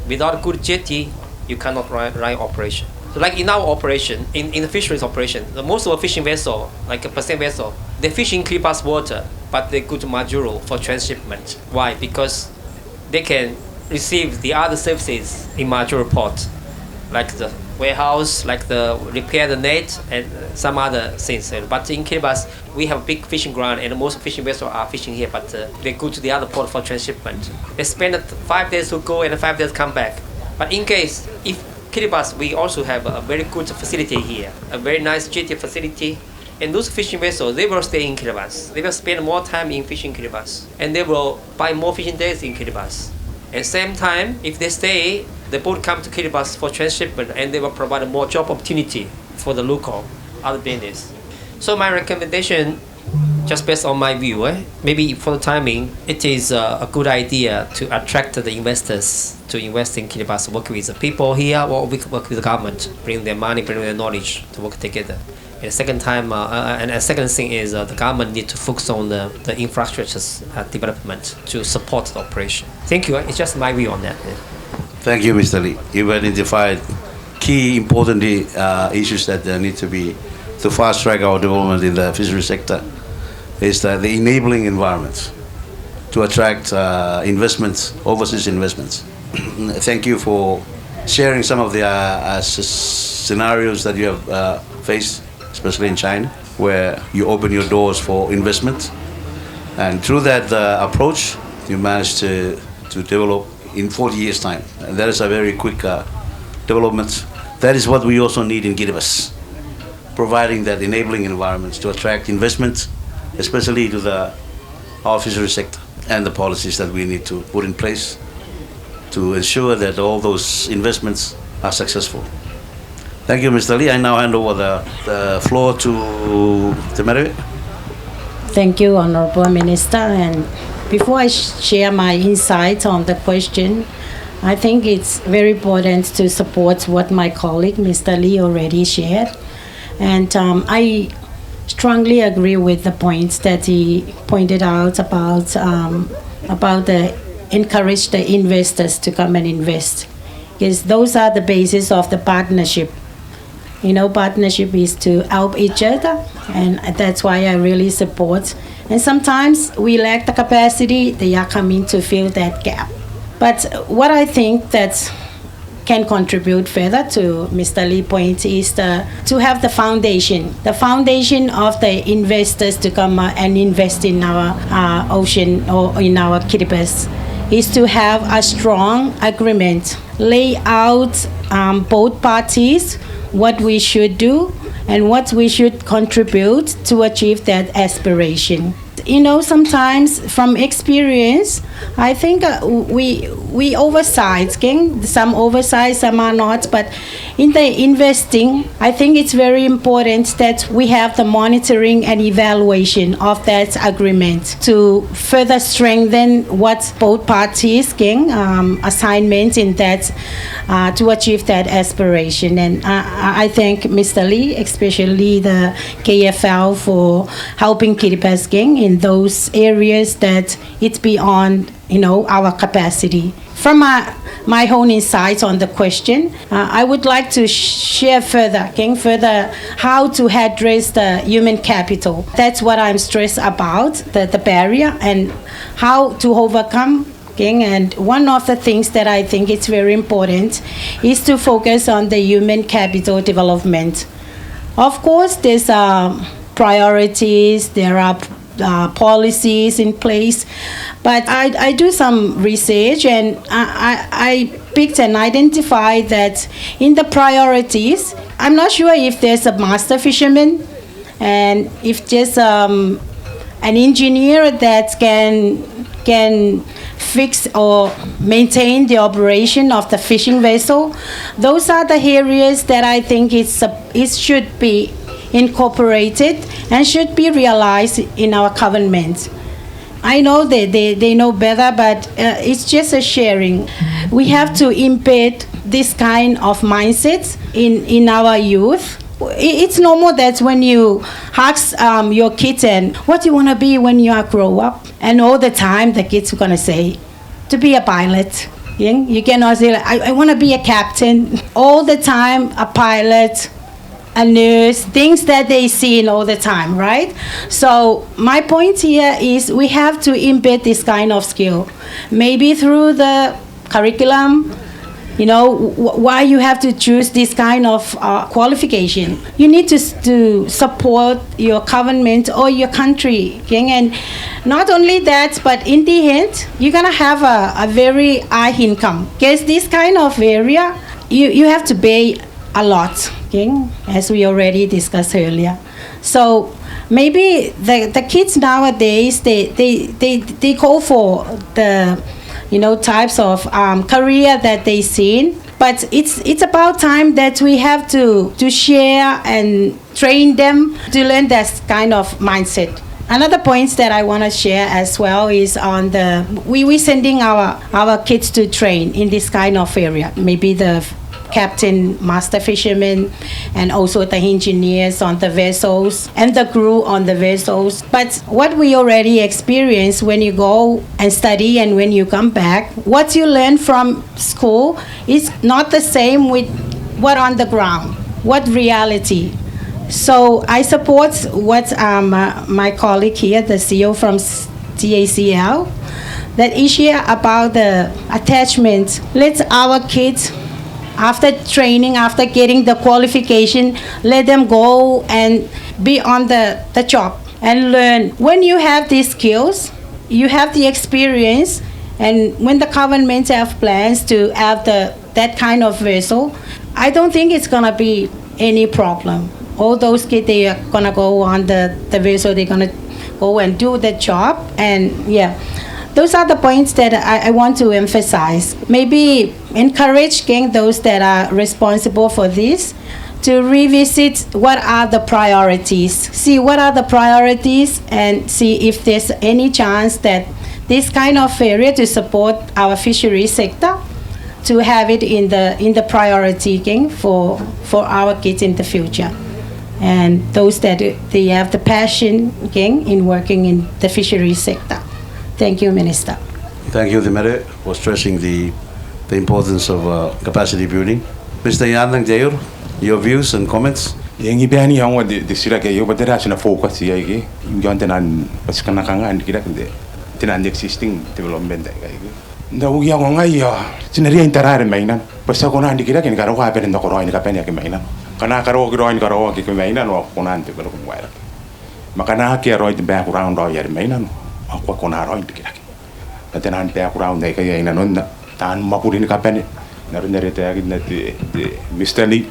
Without a good jetty, you cannot run operation. So like in our operation, in the fisheries operation, most of the fishing vessel, like a percent vessel, they fish in Kiribati water, but they go to Majuro for transshipment. Why? Because they can receive the other services in Majuro port, like the warehouse, like the repair the net, and some other things. But in Kiribati, we have big fishing ground, and most fishing vessels are fishing here, but they go to the other port for transshipment. They spend 5 days to go and 5 days come back. But in case, if Kiribati, we also have a very good facility here, a very nice jetty facility. And those fishing vessels, they will stay in Kiribati. They will spend more time in fishing Kiribati. And they will buy more fishing days in Kiribati. At same time, if they stay, the boat come to Kiribati for transshipment, and they will provide more job opportunity for the local other business. So my recommendation, just based on my view, maybe for the timing, it is a good idea to attract the investors to invest in Kiribati, work with the people here, or work with the government, bring their money, bring their knowledge to work together. And the second time, and the second thing is the government need to focus on the infrastructure development to support the operation. Thank you. It's just my view on that. Thank you, Mr. Lee. You've identified key important issues that need to be to fast track our development in the fishery sector. Is the enabling environment to attract investments, overseas investments. Thank you for sharing some of the scenarios that you have faced, especially in China, where you open your doors for investment. And through that approach, you managed to develop in 40 years' time. And that is a very quick development. That is what we also need in Kiribati, providing that enabling environments to attract investment, especially to our fishery sector, and the policies that we need to put in place to ensure that all those investments are successful. Thank you, Mr. Lee. I now hand over the floor to the Mary. Thank you, Honorable Minister. And before I share my insights on the question, I think it's very important to support what my colleague, Mr. Lee, already shared. And I strongly agree with the points that he pointed out about the encourage the investors to come and invest, because those are the basis of the partnership. You know, partnership is to help each other, and that's why I really support. And sometimes we lack the capacity; they are coming to fill that gap. But what I think that can contribute further to Mr. Lee's point is to have the foundation of the investors to come and invest in our ocean or in our Kiribati, is to have a strong agreement, lay out both parties what we should do and what we should contribute to achieve that aspiration. You know, sometimes from experience, I think we oversize, okay? Some oversize, some are not. But in the investing, I think it's very important that we have the monitoring and evaluation of that agreement to further strengthen what both parties can assignments in that to achieve that aspiration. And I thank Mr. Lee, especially the KFL, for helping Kiribati in those areas that it's beyond, you know, our capacity. From my own insights on the question, I would like to share further how to address the human capital. That's what I'm stressed about, the barrier and how to overcome. And one of the things that I think it's very important is to focus on the human capital development. Of course, there's priorities, there are policies in place, but I do some research, and I picked and identified that in the priorities, I'm not sure if there's a master fisherman and if there's an engineer that can fix or maintain the operation of the fishing vessel. Those are the areas that I think it should be incorporated and should be realized in our government. I know they know better, but it's just a sharing. We have to embed this kind of mindset in our youth. It's normal that when you ask your kid, what do you want to be when you grow up? And all the time the kids are going to say, to be a pilot. You cannot say, I want to be a captain. All the time, a pilot, a nurse, things that they see all the time, right? So my point here is we have to embed this kind of skill. Maybe through the curriculum, you know, why you have to choose this kind of qualification. You need to support your government or your country. Okay? And not only that, but in the end, you're going to have a very high income. Because this kind of area, you have to pay a lot, okay, as we already discussed earlier. So maybe the kids nowadays they go for the types of career that they seen, but it's about time that we have to share and train them to learn that kind of mindset. Another point that I want to share as well is on we sending our kids to train in this kind of area, maybe the captain, master fishermen, and also the engineers on the vessels and the crew on the vessels. But what we already experience when you go and study and when you come back, what you learn from school is not the same with what on the ground, what reality. So I support what my colleague here, the CEO from TACL, that is here about the attachment. Let our kids, after training, after getting the qualification, let them go and be on the job and learn. When you have these skills, you have the experience, and when the government have plans to have that kind of vessel, I don't think it's gonna be any problem. All those kids, they are gonna go on the vessel, they're gonna go and do the job, and yeah. Those are the points that I want to emphasize. Maybe encourage those that are responsible for this to revisit what are the priorities. See what are the priorities and see if there's any chance that this kind of area to support our fishery sector, to have it in the priority for our kids in the future. And those that they have the passion in working in the fishery sector. Thank you, Minister. Thank you, the Mayor, for stressing the importance of capacity building. Mr. Yanang Jair, your views and comments? Yang ibani yang di sira ke yo badera sina focus ya ige. Yung tenan pas kana kangan kira kende tenan existing development ga ige. Nda ugi yang ngai ya sinaria interar mainan. Pas ko na dikira ken karo ka peren ko roin ka pen ya ke mainan. Kana karo ke mainan wa konante belo ko waira. Makana ke roid background ro ya mainan. Ako ko na roin dikira. Tenan background dai ka ya ina non tan mapurin ka pen. Naru nerete ya na Mr. Lee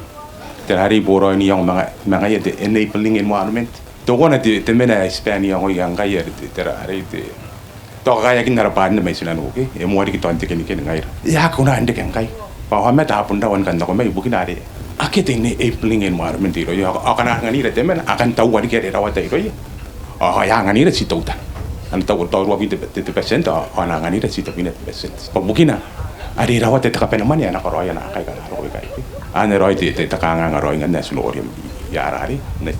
terhari boro ini yang mga ya the enabling environment to ko na te mena Spania ko yang kaya terhari te to kaya kin narapan na may sila no okay e mo ri kiton te kin ngai ya ko na ande kan kai pa ha meta pun dawan kan ko mai bukin are akete enabling environment iro ya akana ngani re te mena akan tahu wari kere rawata iro ya ya ngani re si tauta an tahu to ro 20% ana ngani re si 20% pa bukina ari rawata te kapena mani ana ko roya na kai kan ro kai ane roi te takanga ngaroi ngan national ya rari ne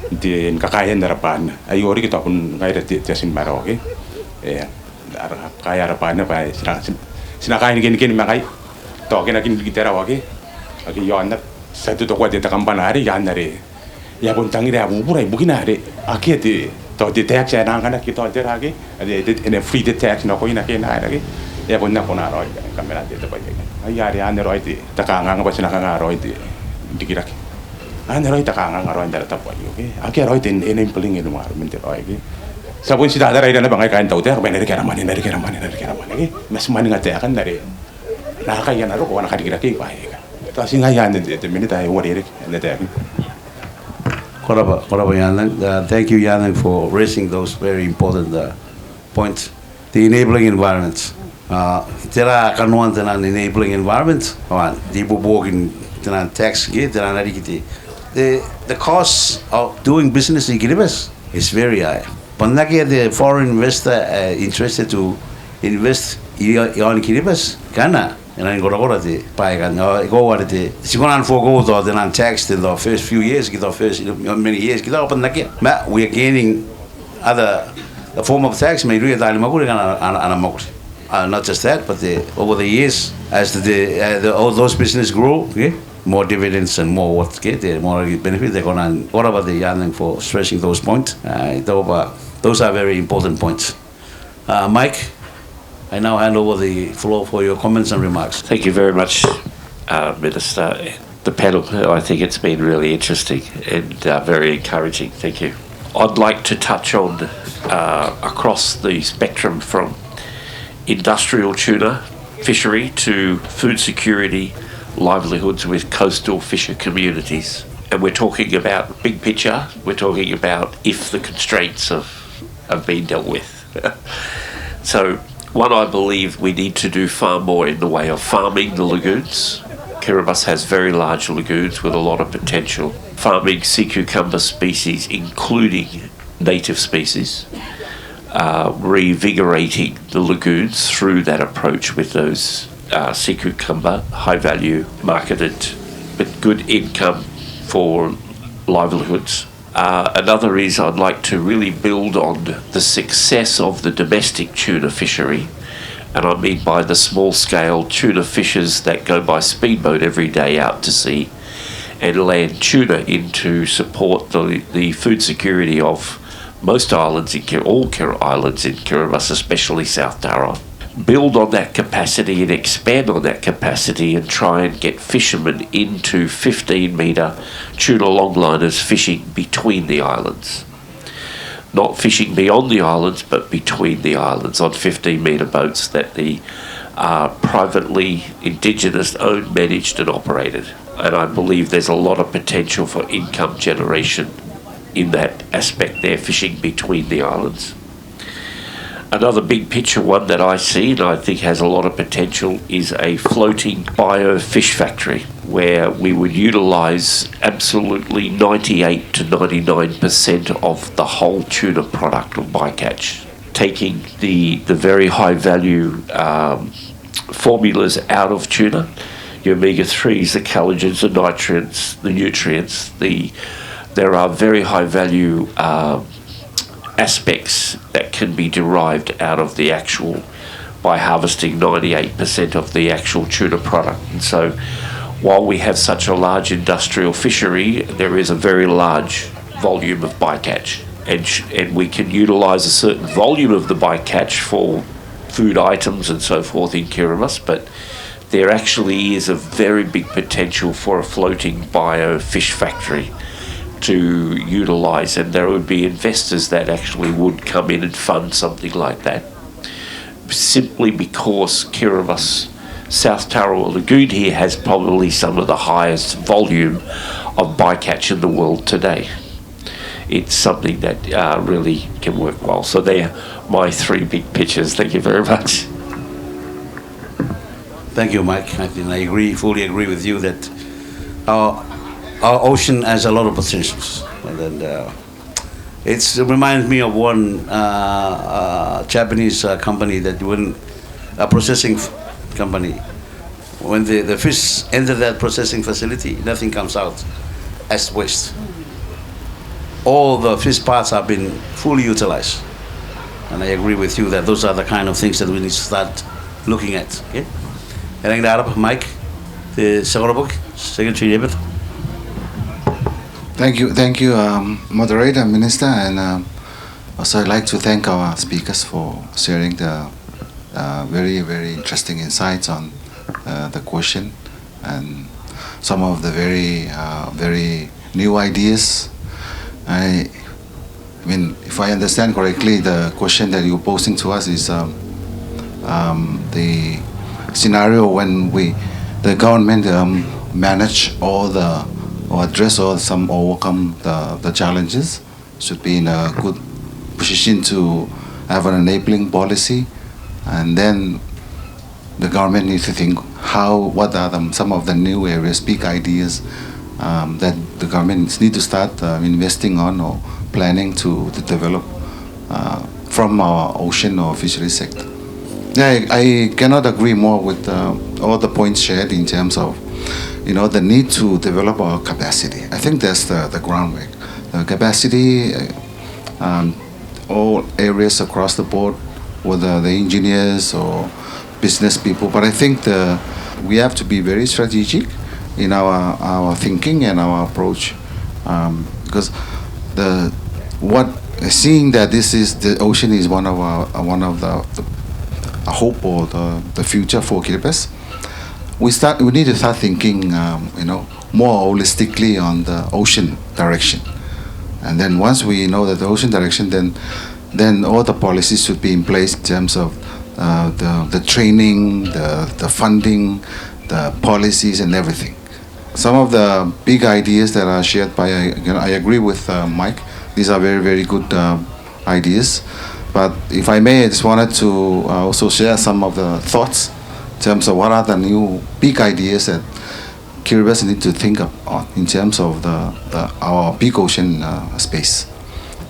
di kakayan darapan ayo ori kita pun ngai te jasin maroke kaya darapan pa sina kain kin makai to kena kin kita rawake aki yonda satu to kwate takampanari yanare ya pun tangira abu burai bukinare aki te to te tax na ngana kita te rage ene free the tax no ko ina ke na rage ya pun na kona roi kamera te pa ayari ane roi te takanga pa sina kanga roi te dikiraki ane roi takanga roi ndara tapo okay aki roi te ene impling ene environment roi ki sabun si dada rai na bangai kain tau te ka benere kera mani ki mas mani ngate akan dari na kaya na ro ko na kadikiraki pa ka to singa yan te minita ai wori ne te Koraba Yanang, thank you Yanang for raising those very important points. The enabling environments. Tera kanuan tenan enabling environment. Di bubogin tenan tax gate tenan ari kiti. The cost of doing business in Kiribati is very high. Pandaki the foreign investor interested to invest in Kiribati kana and gora te pai kan go what te sikonan forgo to tenan tax in the first few years kita first many years kita pandaki we are gaining the form of tax may do dali maguri kana ana maguri. Not just that, but over the years, as all those business grow, okay, more dividends and more what, okay, more benefit they're going on. What about the Yanning for stressing those points? Those are very important points. Mike, I now hand over the floor for your comments and remarks. Thank you very much, Minister. The panel, I think it's been really interesting and very encouraging. Thank you. I'd like to touch on across the spectrum from industrial tuna fishery to food security, livelihoods with coastal fisher communities. And we're talking about big picture, we're talking about if the constraints have been dealt with. So, one, I believe we need to do far more in the way of farming the lagoons. Kiribati has very large lagoons with a lot of potential. Farming sea cucumber species, including native species, revigorating the lagoons through that approach with those sea cucumber, high value, marketed, but good income for livelihoods. Another is I'd like to really build on the success of the domestic tuna fishery, and I mean by the small scale tuna fishers that go by speedboat every day out to sea and land tuna in to support the food security of most islands, all islands in Kiribati, especially South Tara. Build on that capacity and expand on that capacity and try and get fishermen into 15-metre tuna longliners fishing between the islands. Not fishing beyond the islands, but between the islands on 15-metre boats that are privately Indigenous owned, managed and operated. And I believe there's a lot of potential for income generation in that aspect there, fishing between the islands. Another big picture one that I see and I think has a lot of potential is a floating bio-fish factory where we would utilise absolutely 98 to 99% of the whole tuna product of bycatch, taking the very high value formulas out of tuna, your omega-3s, the collagens, the nutrients, there are very high value aspects that can be derived out of the actual, by harvesting 98% of the actual tuna product. And so while we have such a large industrial fishery, there is a very large volume of bycatch, and we can utilise a certain volume of the bycatch for food items and so forth in Kiribati, but there actually is a very big potential for a floating bio-fish factory to utilise, and there would be investors that actually would come in and fund something like that, simply because Kiribati South Tara Lagoon here has probably some of the highest volume of bycatch in the world today. It's something that really can work well. So they're my three big pictures. Thank you very much. Thank you, Mike. I think I fully agree with you that our ocean has a lot of potentials, and then it reminds me of one Japanese company that when a processing company, when the fish enter that processing facility, nothing comes out as waste. All the fish parts have been fully utilized, and I agree with you that those are the kind of things that we need to start looking at. Okay, and then Mike, the Secretary David. Thank you, Moderator, Minister, and also I'd like to thank our speakers for sharing the very, very interesting insights on the question and some of the very new ideas. I mean, if I understand correctly, the question that you're posing to us is the scenario when the government manage all the or address or overcome the challenges, should be in a good position to have an enabling policy, and then the government needs to think what are some of the new areas, big ideas that the government need to start investing on or planning to develop from our ocean or fishery sector. Yeah, I cannot agree more with all the points shared in terms of the need to develop our capacity. I think that's the groundwork. The capacity, all areas across the board, whether the engineers or business people. But I think we have to be very strategic in our thinking and our approach, because seeing that the ocean is one of the hope or the future for Kiribati. We need to start thinking, more holistically on the ocean direction, and then once we know that the ocean direction, then all the policies should be in place in terms of the training, the funding, the policies and everything. Some of the big ideas that are shared by, I agree with Mike. These are very, very good ideas. But if I may, I just wanted to also share some of the thoughts in terms of what are the new big ideas that Kiribati need to think on in terms of our big ocean space.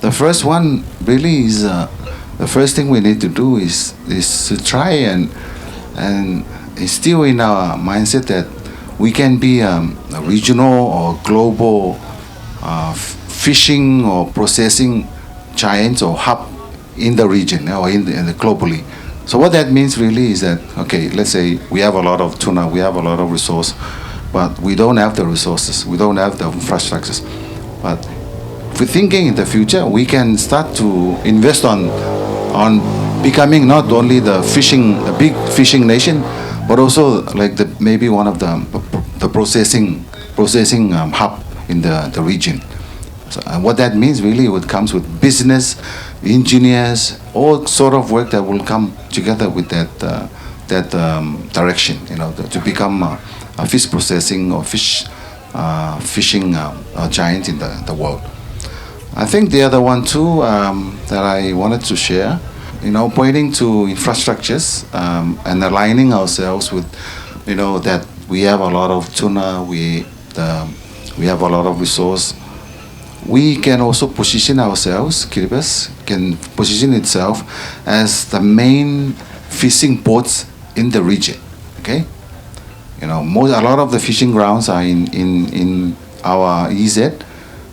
The first one really is the first thing we need to do is to try and instill in our mindset that we can be a regional or global fishing or processing giants or hub in the region or in the globally. So what that means really is that, okay, let's say we have a lot of tuna, we have a lot of resource, but we don't have the resources, we don't have the infrastructures. But if we're thinking in the future, we can start to invest on becoming not only the big fishing nation, but also like maybe one of the processing hub in the region. So, and what that means really, it comes with business, engineers, all sort of work that will come together with that direction, to become a fish processing or fishing giant in the world. I think the other one too that I wanted to share, pointing to infrastructures and aligning ourselves with, that we have a lot of tuna, we have a lot of resource. We can also position ourselves, Kiribati can position itself as the main fishing ports in the region. Okay, a lot of the fishing grounds are in our EZ,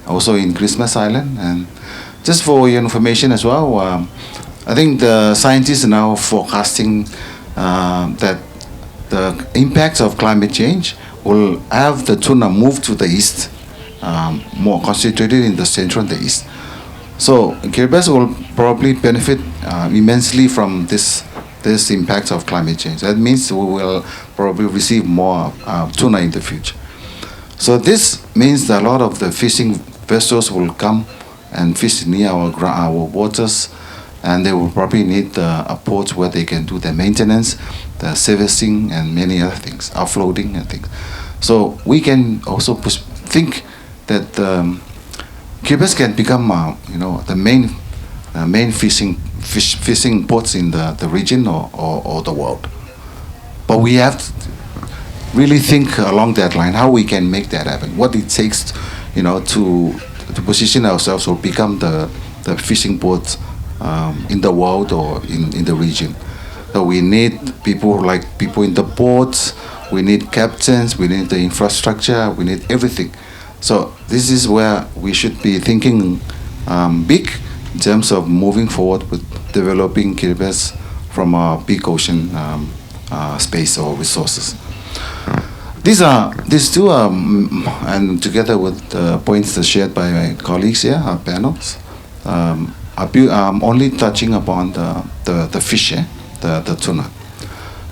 also in Christmas Island. And just for your information as well, I think the scientists are now forecasting that the impacts of climate change will have the tuna move to the east, more concentrated in the central and the east. So Kiribati will probably benefit immensely from this impact of climate change. That means we will probably receive more tuna in the future. So this means that a lot of the fishing vessels will come and fish near our waters, and they will probably need a port where they can do their maintenance, the servicing, and many other things, offloading and things. So we can also think that Kiribati can become, the main fishing ports in the region or the world. But we have to really think along that line, how we can make that happen, what it takes, to position ourselves or become the fishing ports in the world or in the region. So we need people in the ports, we need captains, we need the infrastructure, we need everything. So this is where we should be thinking big in terms of moving forward with developing Kiribati from a big ocean space or resources. These two and together with points shared by my colleagues here, our panels, I'm only touching upon the fish, the tuna.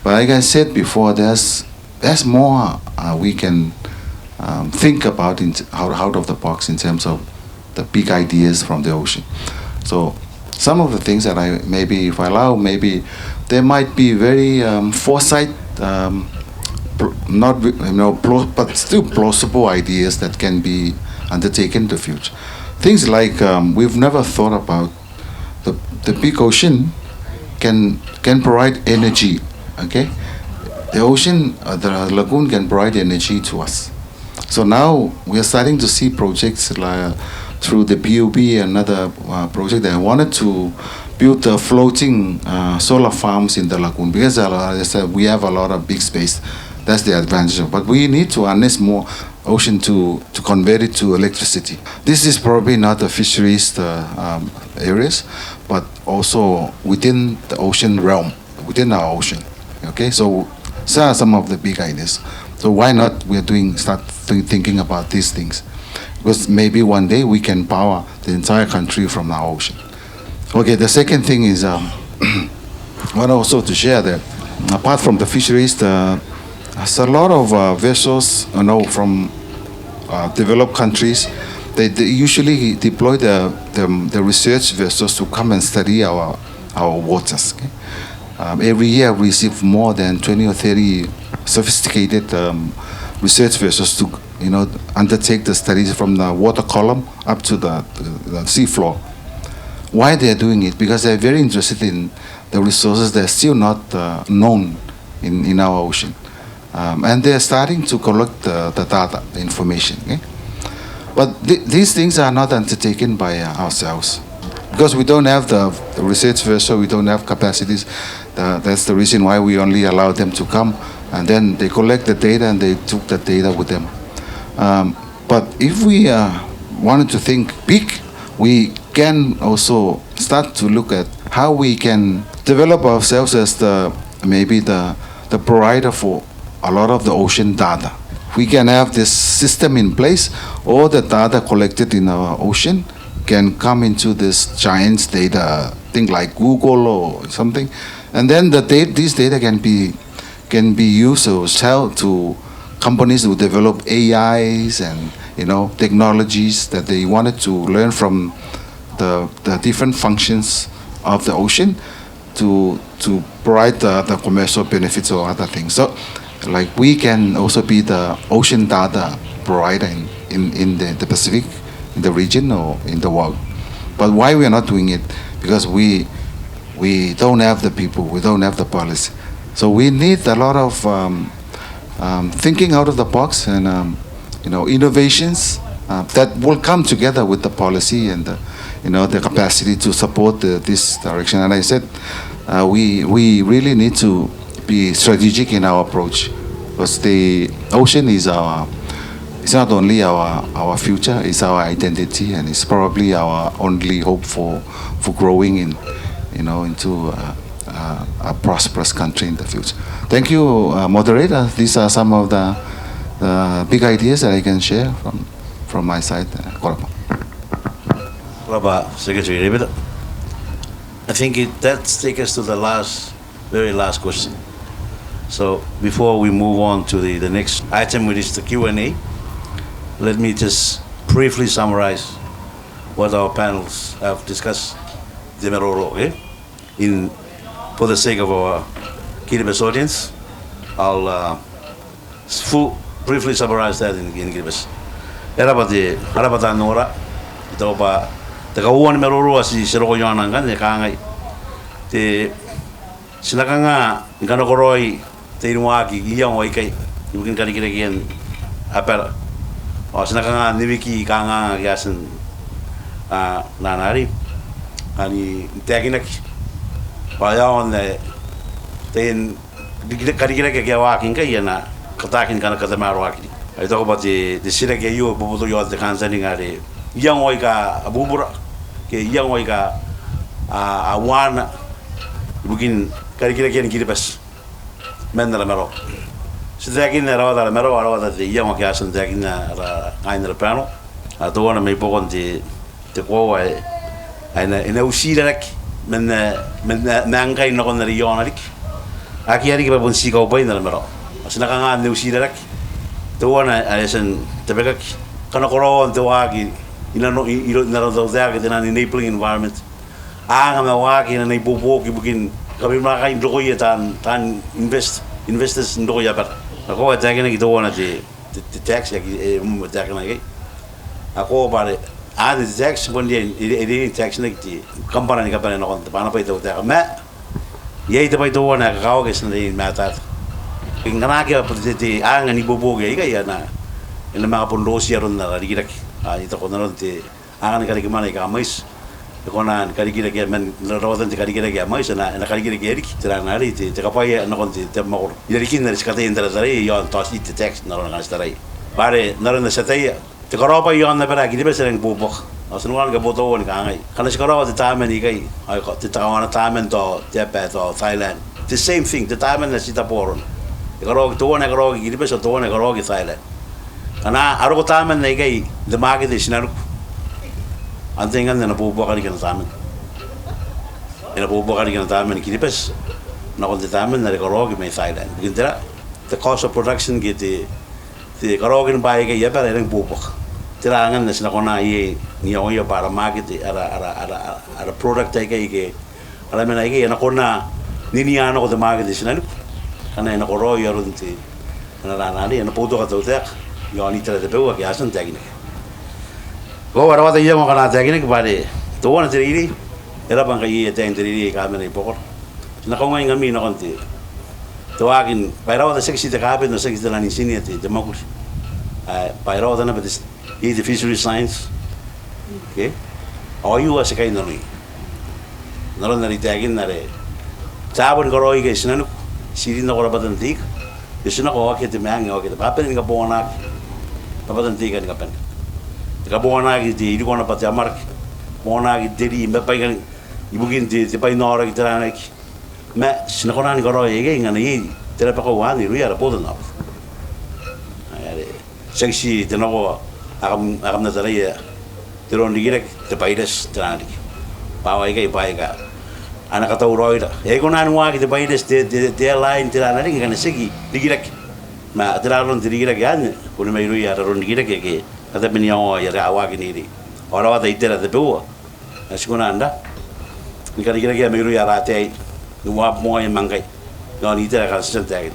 But like I said before, there's more we can think about out of the box in terms of the big ideas from the ocean. So some of the things that if I allow, maybe there might be very foresight, not but still plausible ideas that can be undertaken in the future. Things like we've never thought about the big ocean can provide energy. Okay, the ocean, the lagoon can provide energy to us. So now we are starting to see projects like through the PUB, another project that wanted to build floating solar farms in the lagoon, because as I said, we have a lot of big space. That's the advantage. But we need to harness more ocean to convert it to electricity. This is probably not the fisheries areas, but also within the ocean realm, within our ocean. Okay, so these are some of the big ideas. So why not start thinking about these things? Because maybe one day we can power the entire country from our ocean. Okay, the second thing is I want also to share that apart from the fisheries, there's a lot of vessels, from developed countries. They usually deploy the research vessels to come and study our waters. Okay? Every year we receive more than 20 or 30 sophisticated research vessels to undertake the studies from the water column up to the sea floor. Why they are doing it? Because they are very interested in the resources that are still not known in our ocean. And they are starting to collect the data, the information. Okay? But these things are not undertaken by ourselves. Because we don't have the research vessel, we don't have capacities. That's the reason why we only allow them to come. And then they collect the data and they took the data with them. But if we wanted to think big, we can also start to look at how we can develop ourselves as maybe the provider for a lot of the ocean data. We can have this system in place, all the data collected in our ocean can come into this giant data thing like Google or something, and then these data can be used or sell to companies who develop AIs and technologies that they wanted to learn from the different functions of the ocean to provide the commercial benefits or other things. So, like we can also be the ocean data provider in the Pacific, in the region or in the world. But why we are not doing it? Because we don't have the people, we don't have the policy. So we need a lot of thinking out of the box and innovations that will come together with the policy and the capacity to support this direction. And I said we really need to be strategic in our approach, because the ocean is it's not only our future, it's our identity, and it's probably our only hope for growing into a prosperous country in the future. Thank you, moderator. These are some of the big ideas that I can share from my side. Secretary David. I think that takes us to the very last question. So before we move on to the next item, which is the Q&A, let me just briefly summarize what our panels have discussed. Okay? For the sake of our Kiribati audience, I'll briefly summarize that in Kiribati. Harapata Nora, the Kawan Meroro si Seroyananga, the Kangai, the Sinakanga, Ganakoroi, Tainuaki, Young Waike, you can get it again, Apera, or Sinakanga, Niviki, Kanga, Yasin, Nanari, and Taginak, Payan, then Karigaka Gawaki, Kayana, Katakin Kanakamarwaki. I talk about the Sinaka, you, Bubu, the Kansaning, young Waika, Abubura, young Waika, a one, begin Karigaka and Kiribati, Mendalamero. So taking the other Mero, or the young gas and taking the panel. I don't want to make on the Huawei and in Oceanic, Mankai, not on the Yonic. I can't give up on Seago by the Mero. Sinaka, New Sheedak, the one I sent the Begak, Kanakoro and the Wagi, you don't know those there in an enabling environment. I am a Wagi and a Bobo, you begin coming back in Doya and investors in Doya. But I go attacking it one at the tax, attacking I go about it. I the tax one day, it didn't tax like the company on the Panapay of the Mat. Yea, the by the one at Gaugas and the Matat. In Ganaka, the Ang and Iboboga, in the Mapon Rosia on the Rirak, I took on the Ang Karikamanica mice, the Conan Karikira men, rather than the Karikira mice and a Karikira Tiranari, the Kapaya and on the more. Yerikin is Kate in the Ray, you toss it the text, not on Astaray. Bare, not in the Satay, the Karapa yon the Baraki, and Bobok. I was one Gaboto and Gangai. Kanaskara the time and Igay, I got the town of time and Japan or Thailand. The same thing, the time and the Sitaporon. The Garog to one Garog, Gibis or to one Garog is Thailand. And I wrote time and they gave the market is now. I'm thinking in a Bobocarican time. In a Bobocarican time and Kiribati, not on the time and the Garog may Thailand. The cost of production get the Garogan by a Yabba and Bobok. Tirangan is not on a near para market at a product take a I mean, I get a corner Niniano of the market is now. And then a royal na nani na puto ka tutek yo ni tele pe wa ya san teknik go wara wa ya mo kana teknik bari to wana tiri era bang kai te tiri ka me pokor na ko ngai ngami na konti to agin pairawa da sexy de kabe no sexy de la nisini te democracy pairawa da na betis the fishery science okay or you as a kind of naron nari tagin nare sabon koroi ke sinanu sirin na kora badan tik isina ko ke te mang o ke papen nga bona badan tik kan kapen ka bona ki di ri kona pati amar bona ki deri me pai kan ibugin di pai nora ki trana ki me sina kona ni koroi ke ngana yi tere pa ko wani ru ya bodan na ayare sexy de no agam na tare ya teron digirek te paides trana ki pawai kai pai ka ana kata uroida e kona nuwa ki te paides te line trana ri ngana segi digirek ma traron digirek yan kuni mai ru ya ron digirek ke ada benio ya awa ki ni ora wa te itera te bua asikona anda ni ka digirek ya mai ru ya rate nuwa mo ya mangai no ni itera ka sente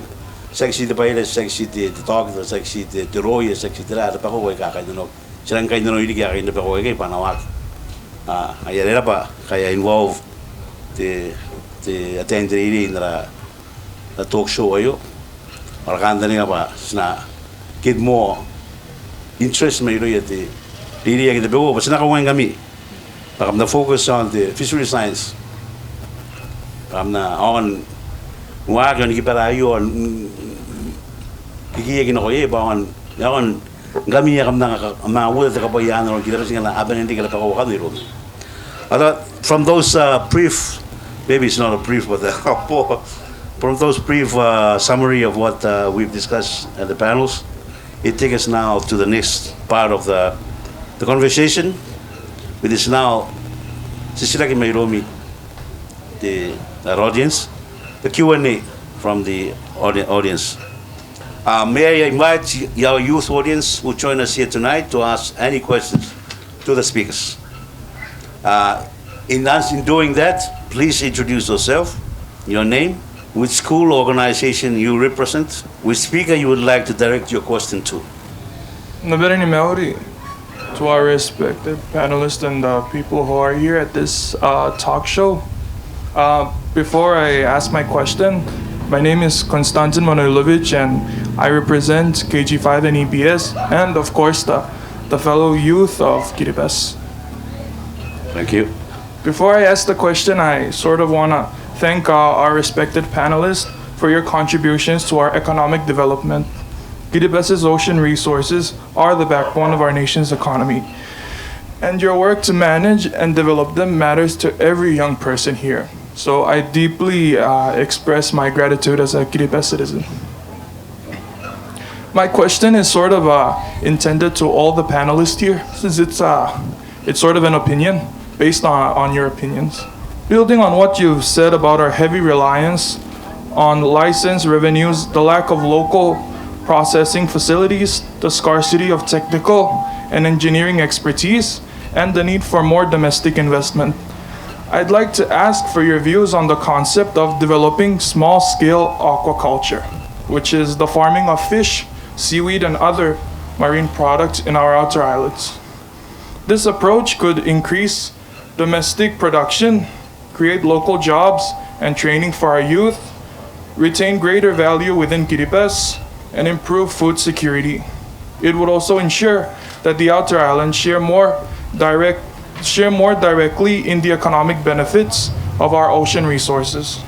sexy te paides sexy te talk the sexy te roye sexy te ra pa ko ka no serang kai no iri ka ina pa ko ke panawak ayer era pa kaya involve te attend iri na talk show ayo markanda ni pa sna get more interest me ro yete iri ke te bo pa sna ko ngami pa kam na focus on the fishery science kam na on wa kan ki para ayo ki ki no ye pa on on ngami ya kam na ma wo te ka pa ya no ki ra singa aben ndi ka pa ko ka ni ro from those brief, maybe it's not a brief, but from those brief summary of what we've discussed at the panels, it takes us now to the next part of the conversation, which is now Sisila Mairomi, our audience, the Q&A from the audience. May I invite your youth audience who join us here tonight to ask any questions to the speakers. In doing that, please introduce yourself, your name, which school or organization you represent, which speaker you would like to direct your question to. Nabereni Maori, to our respected panelists and people who are here at this talk show. Before I ask my question, my name is Konstantin Manojlovic and I represent KG5 and EBS and of course the fellow youth of Kiribati. Thank you. Before I ask the question, I sort of want to thank our respected panelists for your contributions to our economic development. Kiribati's ocean resources are the backbone of our nation's economy, and your work to manage and develop them matters to every young person here. So I deeply express my gratitude as a Kiribati citizen. My question is sort of intended to all the panelists here, since it's sort of an opinion based on your opinions. Building on what you've said about our heavy reliance on license revenues, the lack of local processing facilities, the scarcity of technical and engineering expertise, and the need for more domestic investment, I'd like to ask for your views on the concept of developing small-scale aquaculture, which is the farming of fish, seaweed, and other marine products in our outer islands. This approach could increase domestic production, create local jobs and training for our youth, retain greater value within Kiribati, and improve food security. It would also ensure that the outer islands share more directly in the economic benefits of our ocean resources.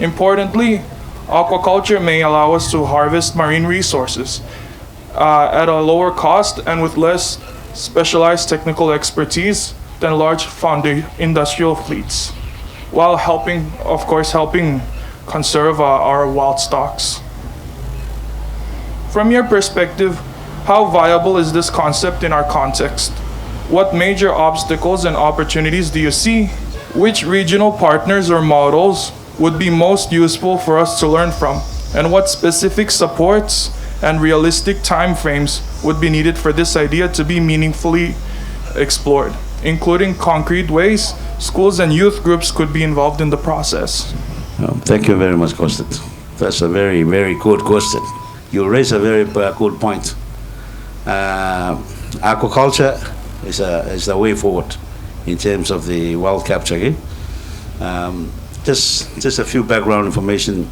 Importantly, aquaculture may allow us to harvest marine resources at a lower cost and with less specialized technical expertise than large industrial fleets, while helping conserve our wild stocks. From your perspective, how viable is this concept in our context? What major obstacles and opportunities do you see? Which regional partners or models would be most useful for us to learn from? And what specific supports and realistic timeframes would be needed for this idea to be meaningfully explored, including concrete ways schools and youth groups could be involved in the process? Thank you very much, Kostet. That's a very, very good question. you raise a very good point. Aquaculture is the way forward in terms of the wild capture. Okay? Just a few background information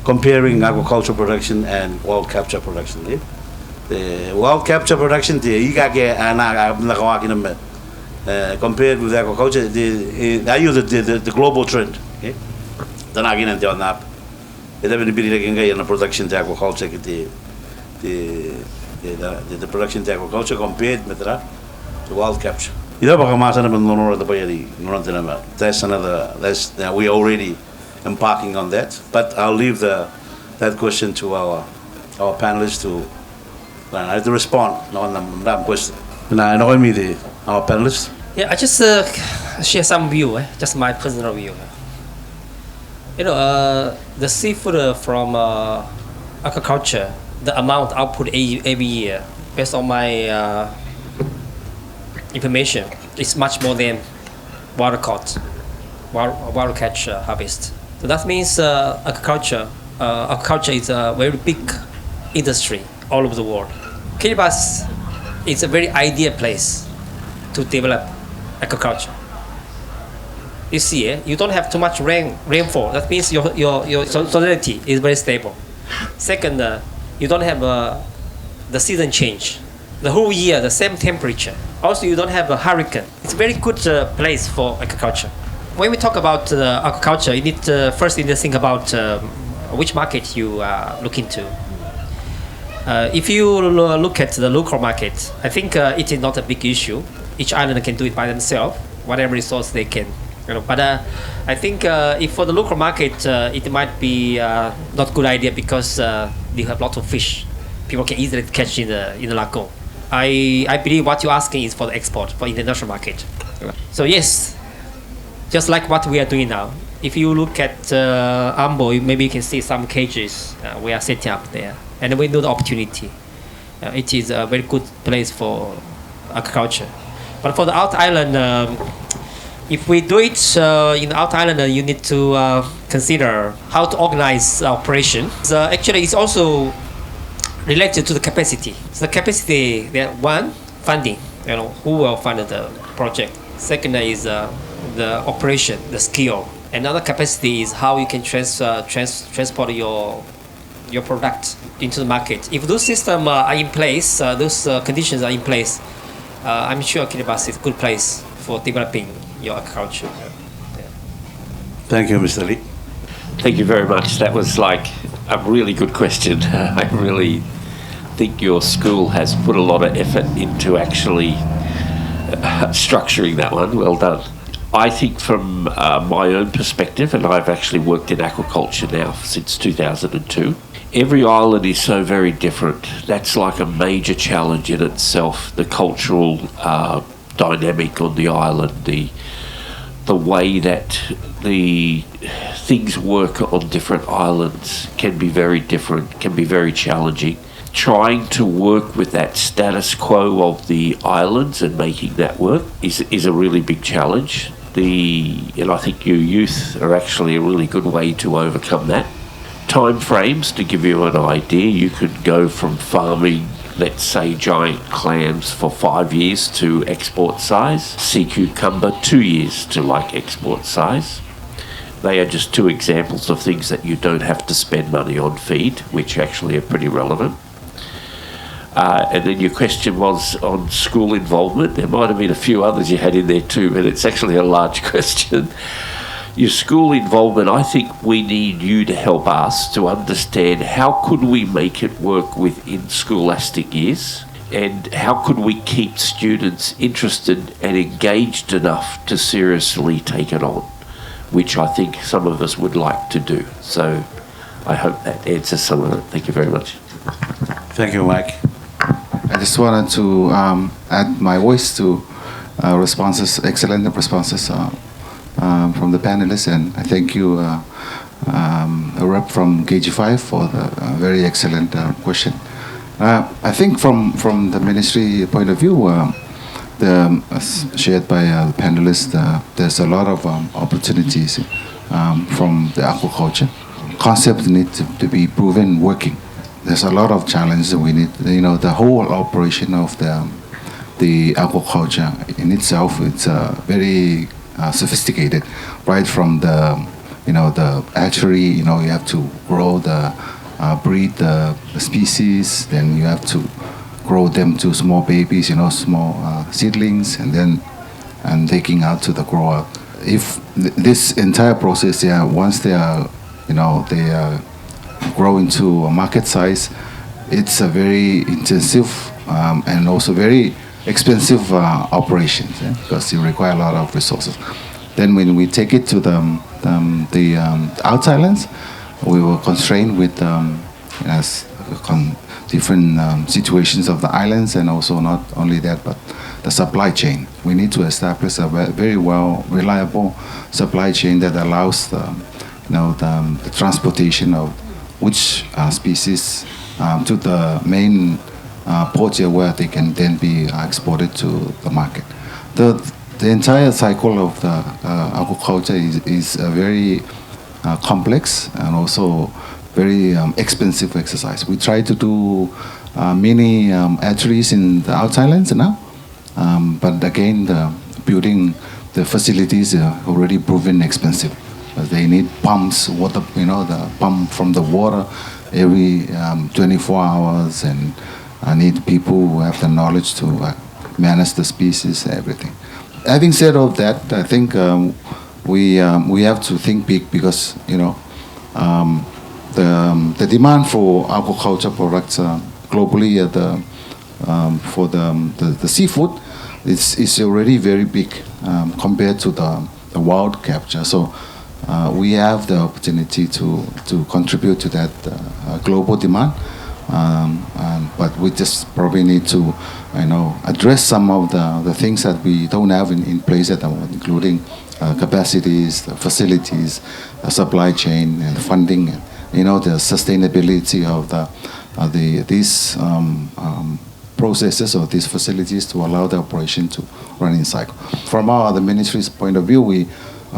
comparing aquaculture production and wild capture production. Okay? The wild capture production, compared with aquaculture, I use the global trend. Okay? The production to aquaculture, the production to aquaculture compared with the wild capture. That's another. We're already embarking on that. But I'll leave that question to our panelists to respond on that question. Our panelists. Yeah, I just share some view, just my personal view. The seafood from aquaculture, the amount output every year, based on my information, is much more than water catch harvest. So that means aquaculture is a very big industry all over the world. Kiribati is a very ideal place to develop aquaculture. You see, you don't have too much rainfall. That means your salinity is very stable. Second, you don't have the season change. The whole year, the same temperature. Also, you don't have a hurricane. It's a very good place for aquaculture. When we talk about aquaculture, you need first you need to think about which market you look into. If you look at the local market, I think it is not a big issue. Each island can do it by themselves, whatever resource they can. But I think if for the local market, it might be not a good idea because they have lots of fish. People can easily catch in the lagoon. I believe what you're asking is for the export, for international market. So yes, just like what we are doing now. If you look at Ambo, maybe you can see some cages we are setting up there. And we know the opportunity. It is a very good place for aquaculture. But for the out island, if we do it in the out island, you need to consider how to organize the operation. Actually, it's also related to the capacity. So the capacity, one, funding. Who will fund the project. Second is the operation, the skill. Another capacity is how you can transport your product into the market. If those systems are in place, those conditions are in place, I'm sure Kiribati is a good place for developing your aquaculture. Yeah. Thank you, Mr. Lee. Thank you very much. That was like a really good question. I really think your school has put a lot of effort into actually structuring that one. Well done. I think from my own perspective, and I've actually worked in aquaculture now since 2002, every island is so very different. That's like a major challenge in itself. The cultural dynamic on the island, the way that the things work on different islands can be very different, can be very challenging. Trying to work with that status quo of the islands and making that work is a really big challenge. And I think your youth are actually a really good way to overcome that. Time frames, to give you an idea, you could go from farming, let's say, giant clams for 5 years to export size, sea cucumber 2 years to like export size. They are just two examples of things that you don't have to spend money on feed, which actually are pretty relevant. And then your question was on school involvement. There might have been a few others you had in there too, but it's actually a large question. Your school involvement, I think we need you to help us to understand how could we make it work within scholastic years, and how could we keep students interested and engaged enough to seriously take it on, which I think some of us would like to do. So I hope that answers some of it. Thank you very much. Thank you, Mike. I just wanted to add my voice to responses, excellent responses from the panelists, and I thank you, a rep from KG5, for the very excellent question. I think from the ministry point of view, as shared by the panelists, there's a lot of opportunities from the aquaculture. Concepts need to be proven working. there's a lot of challenges. We need, the whole operation of the aquaculture in itself. It's very sophisticated, right from the hatchery. You have to grow breed the species, then you have to grow them to small babies, small seedlings, and taking out to the grower. If this entire process, once they are, they grow into a market size, it's a very intensive and also very expensive operations, because you require a lot of resources. Then when we take it to the outside lands, we were constrained with different situations of the islands, and also not only that, but the supply chain. We need to establish a very well reliable supply chain that allows the transportation of which species to the main ports here, where they can then be exported to the market. The entire cycle of the aquaculture is a very complex and also very expensive exercise. We try to do many hatcheries in the outside lands now, but again, building the facilities are already proven expensive. They need pumps, water, the pump from the water every 24 hours, and I need people who have the knowledge to manage the species, everything. Having said all that, I think we have to think big, because the demand for aquaculture products globally for the seafood is already very big compared to the wild capture. So we have the opportunity to contribute to that global demand, but we just probably need to address some of the things that we don't have in place at the moment, including capacities, the facilities, the supply chain, and funding, the sustainability of these processes or these facilities to allow the operation to run in cycle. From the ministry's point of view, we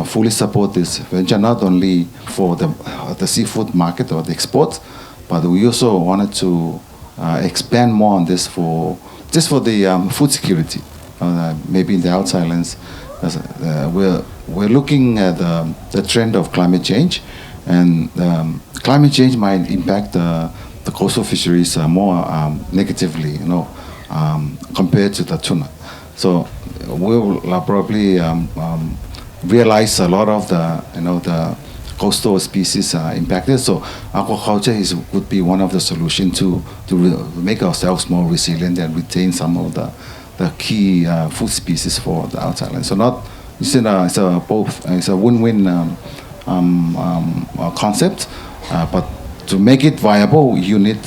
fully support this venture, not only for the seafood market or the exports, but we also wanted to expand more on this for the food security. Maybe in the outside lands, we're looking at the trend of climate change, and climate change might impact the coastal fisheries more negatively, compared to the tuna. So we'll probably realize a lot of the coastal species are impacted. So aquaculture would be one of the solutions to make ourselves more resilient and retain some of the key food species for the outside land. So it's a win-win concept, but to make it viable, you need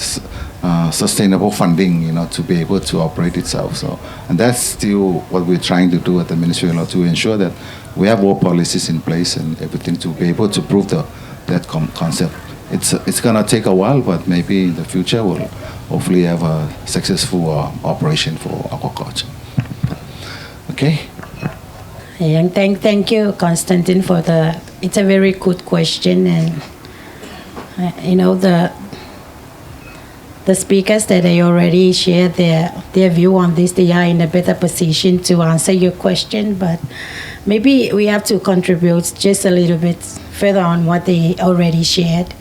sustainable funding, to be able to operate itself. So, and that's still what we're trying to do at the Ministry of Law, to ensure that we have all policies in place and everything to be able to prove that concept. It's gonna take a while, but maybe in the future we'll hopefully have a successful operation for aquaculture. Okay. And thank you, Konstantin, for it's a very good question, and the speakers that they already shared their view on this, they are in a better position to answer your question, but maybe we have to contribute just a little bit further on what they already shared.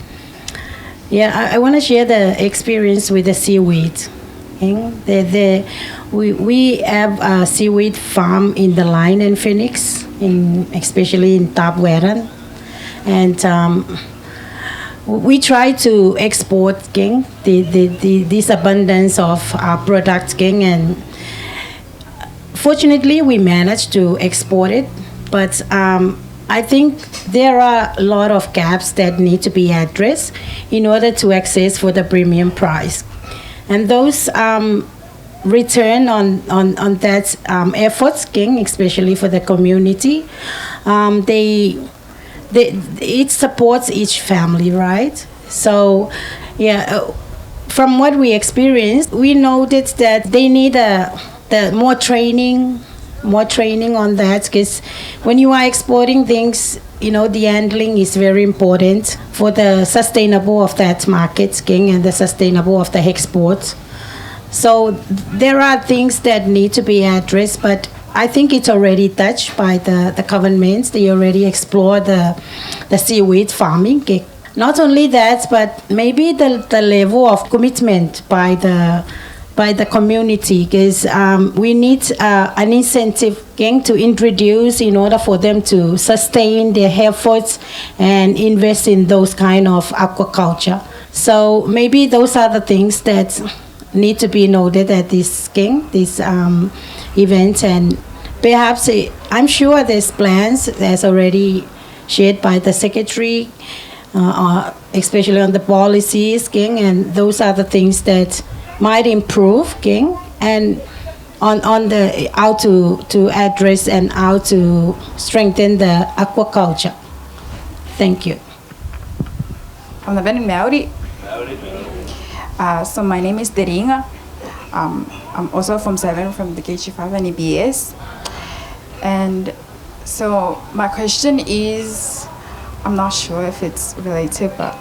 Yeah, I want to share the experience with the seaweed. We have a seaweed farm in the line in Phoenix, especially in Top Warren, and we try to export this abundance of our products, and fortunately we managed to export it, but I think there are a lot of gaps that need to be addressed in order to access for the premium price, and those return on that efforts, especially for the community, it supports each family, right? So, from what we experienced, we noticed that they need more training on that, because when you are exporting things, the handling is very important for the sustainable of that market, King, and the sustainable of the exports. So there are things that need to be addressed, but I think it's already touched by the governments. They already explore the seaweed farming. King. Not only that, but maybe the level of commitment by the community, because we need an incentive gang to introduce in order for them to sustain their efforts and invest in those kind of aquaculture. So maybe those are the things that need to be noted at this event, and perhaps I'm sure there's plans that's already shared by the secretary, especially on the policies, King, and those are the things that might improve, King, and on the how to address and how to strengthen the aquaculture. Thank you. I'm Lavenin Maori. So my name is Deringa. I'm also from Seven, from the KG5 and EBS. And so my question is, I'm not sure if it's related, but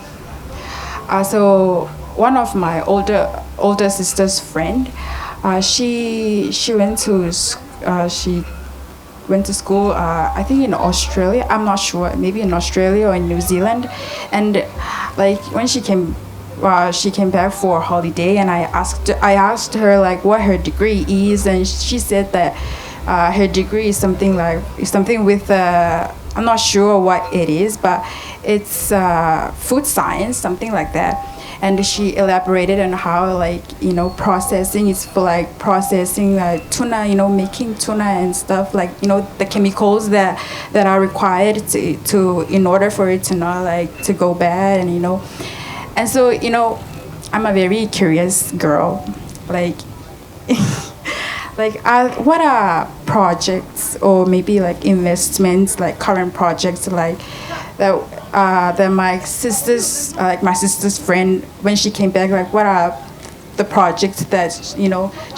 so one of my older sister's friend, she went to school, I think in Australia. I'm not sure, maybe in Australia or in New Zealand, and like when she came back for a holiday, and I asked her like what her degree is, and she said that her degree is something with I'm not sure what it is, but it's food science, something like that. And she elaborated on how processing is for like processing tuna, making tuna and stuff, like the chemicals that are required to in order for it to not to go bad, and and so I'm a very curious girl, like what are projects or maybe investments, current projects that my sister's friend, when she came back, what are the projects that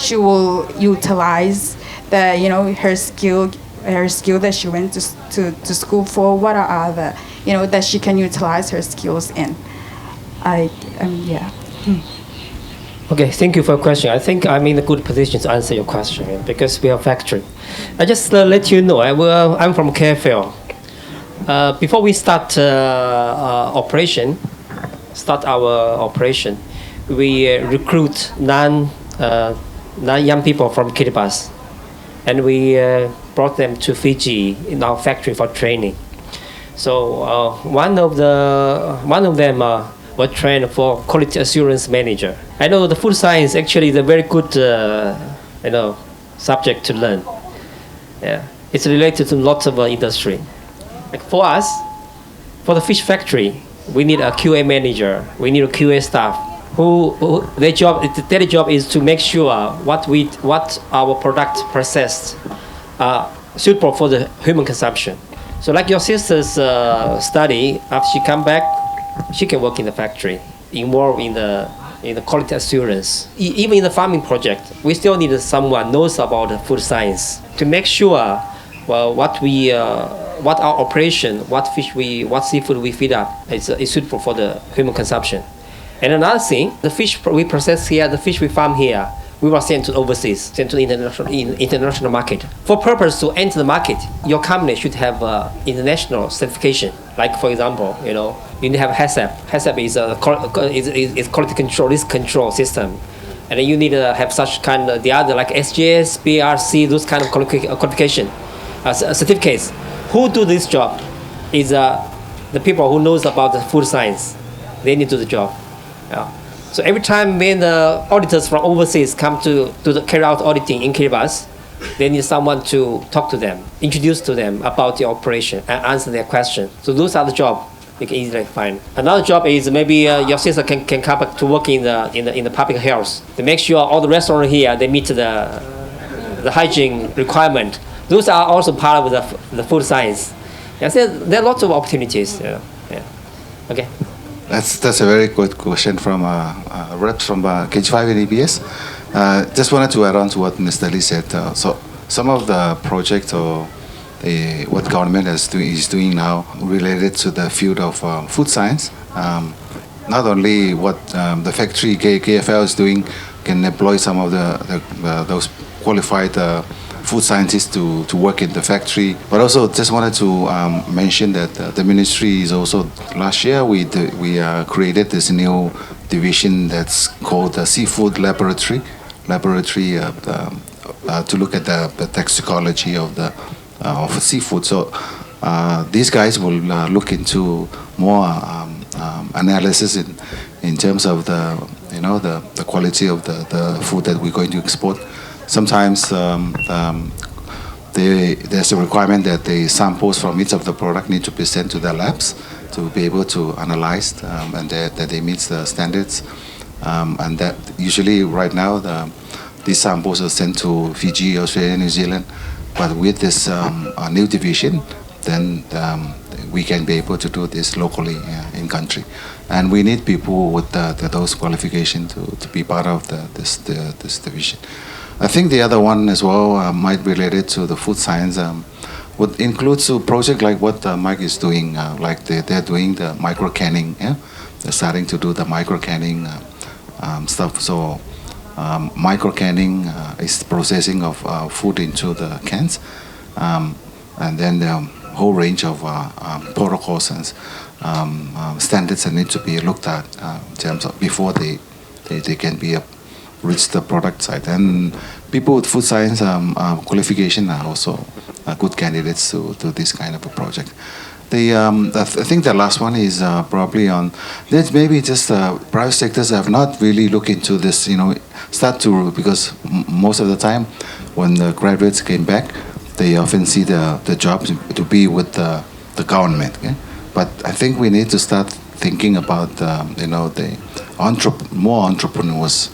she will utilize, that her skill that she went to school for, what are the that she can utilize her skills in. Okay, thank you for your question. I think I'm in a good position to answer your question because we are a factory. I just let you know, I'm from KFL. Before we start our operation, we recruit nine young people from Kiribati, and we brought them to Fiji in our factory for training. So one of them were trained for quality assurance manager. I know the food science actually is a very good subject to learn. Yeah, it's related to lots of industry. Like for us, for the fish factory, we need a QA manager. We need a QA staff who their job is to make sure what our product processed are suitable for the human consumption. So like your sister's study, after she come back, she can work in the factory, involved in the quality assurance. Even in the farming project, we still need someone knows about the food science to make sure what our operation, what seafood we feed up is suitable for the human consumption. And another thing, the fish we process here, the fish we farm here, we were sent to overseas, sent to the international market. For purpose to enter the market, your company should have international certification. Like for example, you need to have HACCP. HACCP is quality control, risk control system. And then you need to have such kind of the other like SGS, BRC, those kind of qualification certificates. Who do this job is the people who knows about the food science. They need to do the job. Yeah. So every time when the auditors from overseas come to carry out auditing in Kiribati, they need someone to talk to them, introduce to them about the operation and answer their questions. So those are the jobs you can easily find. Another job is maybe your sister can come back to work in the public health to make sure all the restaurants here they meet the hygiene requirement. Those are also part of the food science. Yeah, so there are lots of opportunities. Yeah. Okay. That's a very good question from reps from KG5 and EBS. Just wanted to add on to what Mr. Lee said. So some of the projects or what government is doing now related to the field of food science. Not only what the factory KFL is doing can employ some of those qualified food scientists to work in the factory, but also just wanted to mention that the ministry is also, last year we created this new division that's called the seafood laboratory to look at the toxicology of seafood. So these guys will look into more analysis in terms of the quality of the food that we're going to export. Sometimes there's a requirement that the samples from each of the product need to be sent to the labs to be able to analyze and that they meet the standards. And that usually right now these samples are sent to Fiji, Australia, New Zealand. But with this new division, then we can be able to do this locally in country. And we need people with those qualifications to be part of this division. I think the other one as well might be related to the food science. Would include a project like what Mike is doing, like they're doing the micro canning. Yeah? They're starting to do the micro canning stuff. So micro canning is processing of food into the cans, and then the whole range of protocols and standards that need to be looked at in terms of before they can be reach the product side. And people with food science qualification are also good candidates to this kind of a project. I think the last one is probably on that maybe just private sectors have not really looked into this, because most of the time when the graduates came back, they often see the jobs to be with the government. Okay? But I think we need to start thinking about the more entrepreneurs,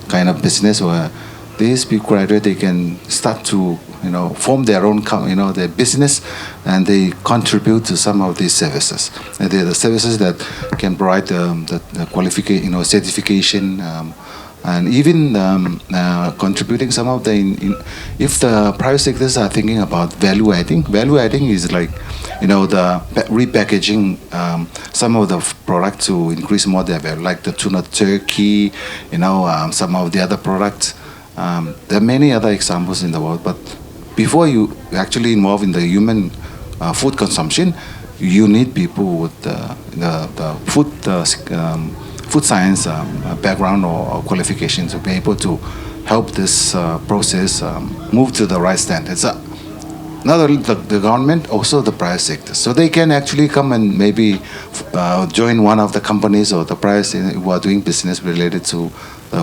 kind of business where these people graduate, they can start to form their own their business, and they contribute to some of these services. And they're the services that can provide the qualification, certification, and even contributing some of if the private sectors are thinking about value adding is like the repackaging some of the product to increase more their value, like the tuna turkey, some of the other products. There are many other examples in the world, but before you actually involve in the human food consumption, you need people with the food science background or qualifications to be able to help this process move to the right standards. Not only the government, also the private sector. So they can actually come and maybe join one of the companies or the private who are doing business related to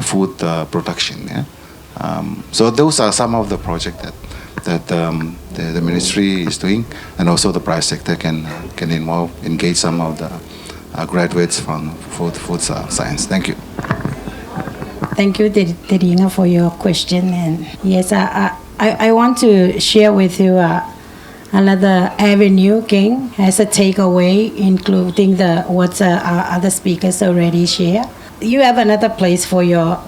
food production. Yeah? So those are some of the projects that the ministry is doing, and also the private sector can engage some of the graduates from food science. Thank you. Thank you, Terina, for your question. And yes, I want to share with you another avenue, King, as a takeaway, including what our other speakers already share. You have another place for your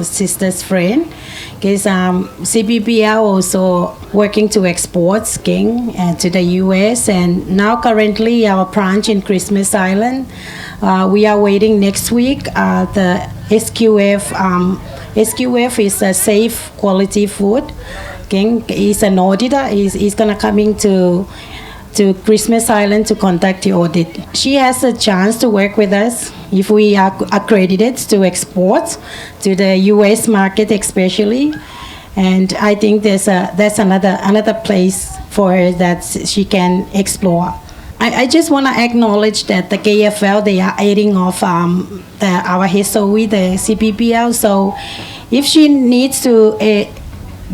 sister's friend, because CPPL also working to export King to the US, and now currently our branch in Christmas Island, we are waiting next week. The SQF is a safe quality food. King is an auditor. He's gonna coming to Christmas Island to conduct the audit. She has a chance to work with us if we are accredited to export to the US market especially. And I think that's another place for her that she can explore. I just want to acknowledge that the KFL, they are aiding of our HSOE, the CPPL. So if she needs to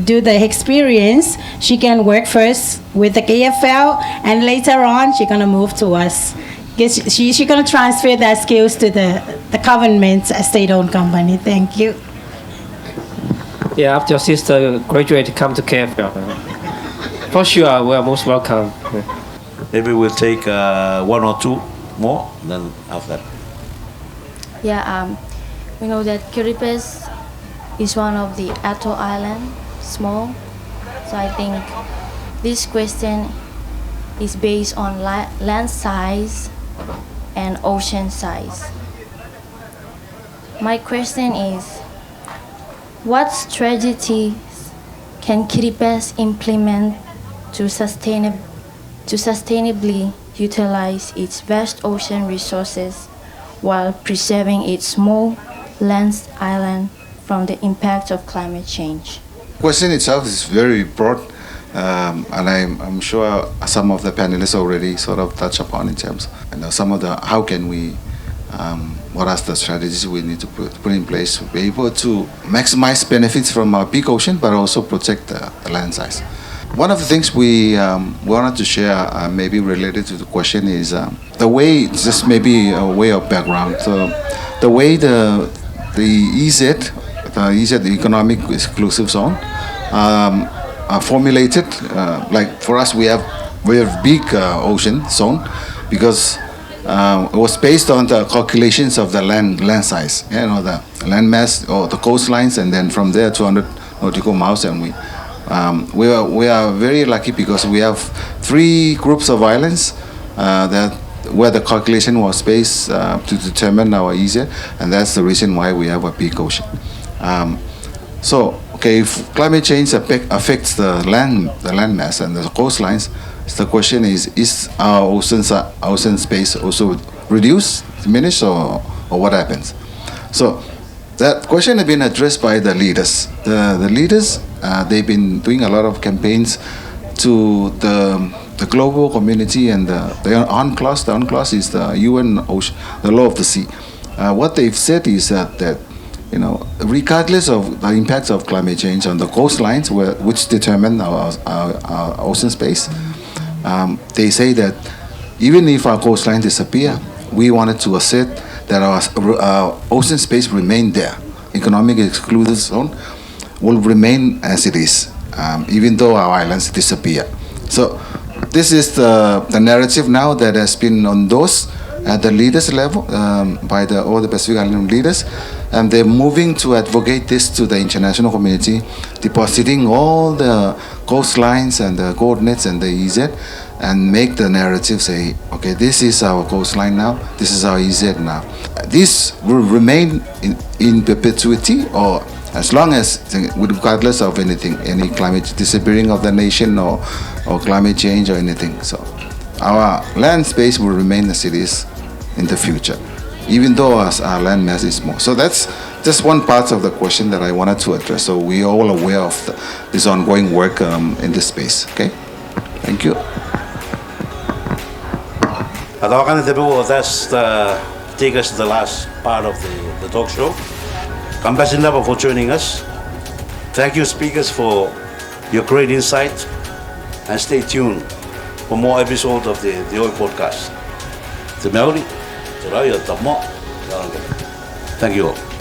do the experience, she can work first with the KFL, and later on she's going to move to us. She's going to transfer that skills to the government state-owned company. Thank you. Yeah, after your sister graduate, come to KFL. For sure, we are most welcome. Maybe we'll take one or two more, then after that. Yeah, we know that Kiribati is one of the atoll island, small. So I think This question is based on land size and ocean size. My question is, what strategies can Kiribati implement to sustainably utilize its vast ocean resources while preserving its small land island from the impact of climate change? Question itself is very broad, and I'm sure some of the panelists already sort of touch upon in terms, some of the how can we, what are the strategies we need to put in place to be able to maximize benefits from our big ocean, but also protect the land size. One of the things we wanted to share, maybe related to the question, is the way, just maybe a way of background. So the way the EZ, the Economic Exclusive Zone, are formulated. Like for us, we have big ocean zone because it was based on the calculations of the land size, the land mass or the coastlines, and then from there 200 nautical miles, and we are very lucky because we have 3 groups of islands where the calculation was based to determine our EZ, and that's the reason why we have a big ocean. So, if climate change affects the land mass and the coastlines, the question is our ocean space also reduced, diminished, or what happens? So that question has been addressed by the leaders. The leaders, they've been doing a lot of campaigns to the global community, and the UNCLOS. The UNCLOS is the UN Ocean, the Law of the Sea. What they've said is that regardless of the impacts of climate change on the coastlines, which determine our ocean space, they say that even if our coastline disappear, we wanted to assert that our ocean space remain there. Economic exclusive zone will remain as it is, even though our islands disappear. So this is the narrative now that has been endorsed at the leaders level by all the Pacific Island leaders, and they're moving to advocate this to the international community, depositing all the coastlines and the coordinates and the EZ, and make the narrative say, okay, this is our coastline now, this is our EZ now. This will remain in perpetuity, or as long as, regardless of anything, any climate disappearing of the nation or climate change or anything. So our land space will remain as it is in the future, even though our land mass is more. So that's just one part of the question that I wanted to address. So we are all aware of this ongoing work in this space. Okay, thank you. That's take us to the last part of the talk show. Ambassador for joining us. Thank you, speakers, for your great insight, and stay tuned for more episodes of the OI podcast. Thank you all.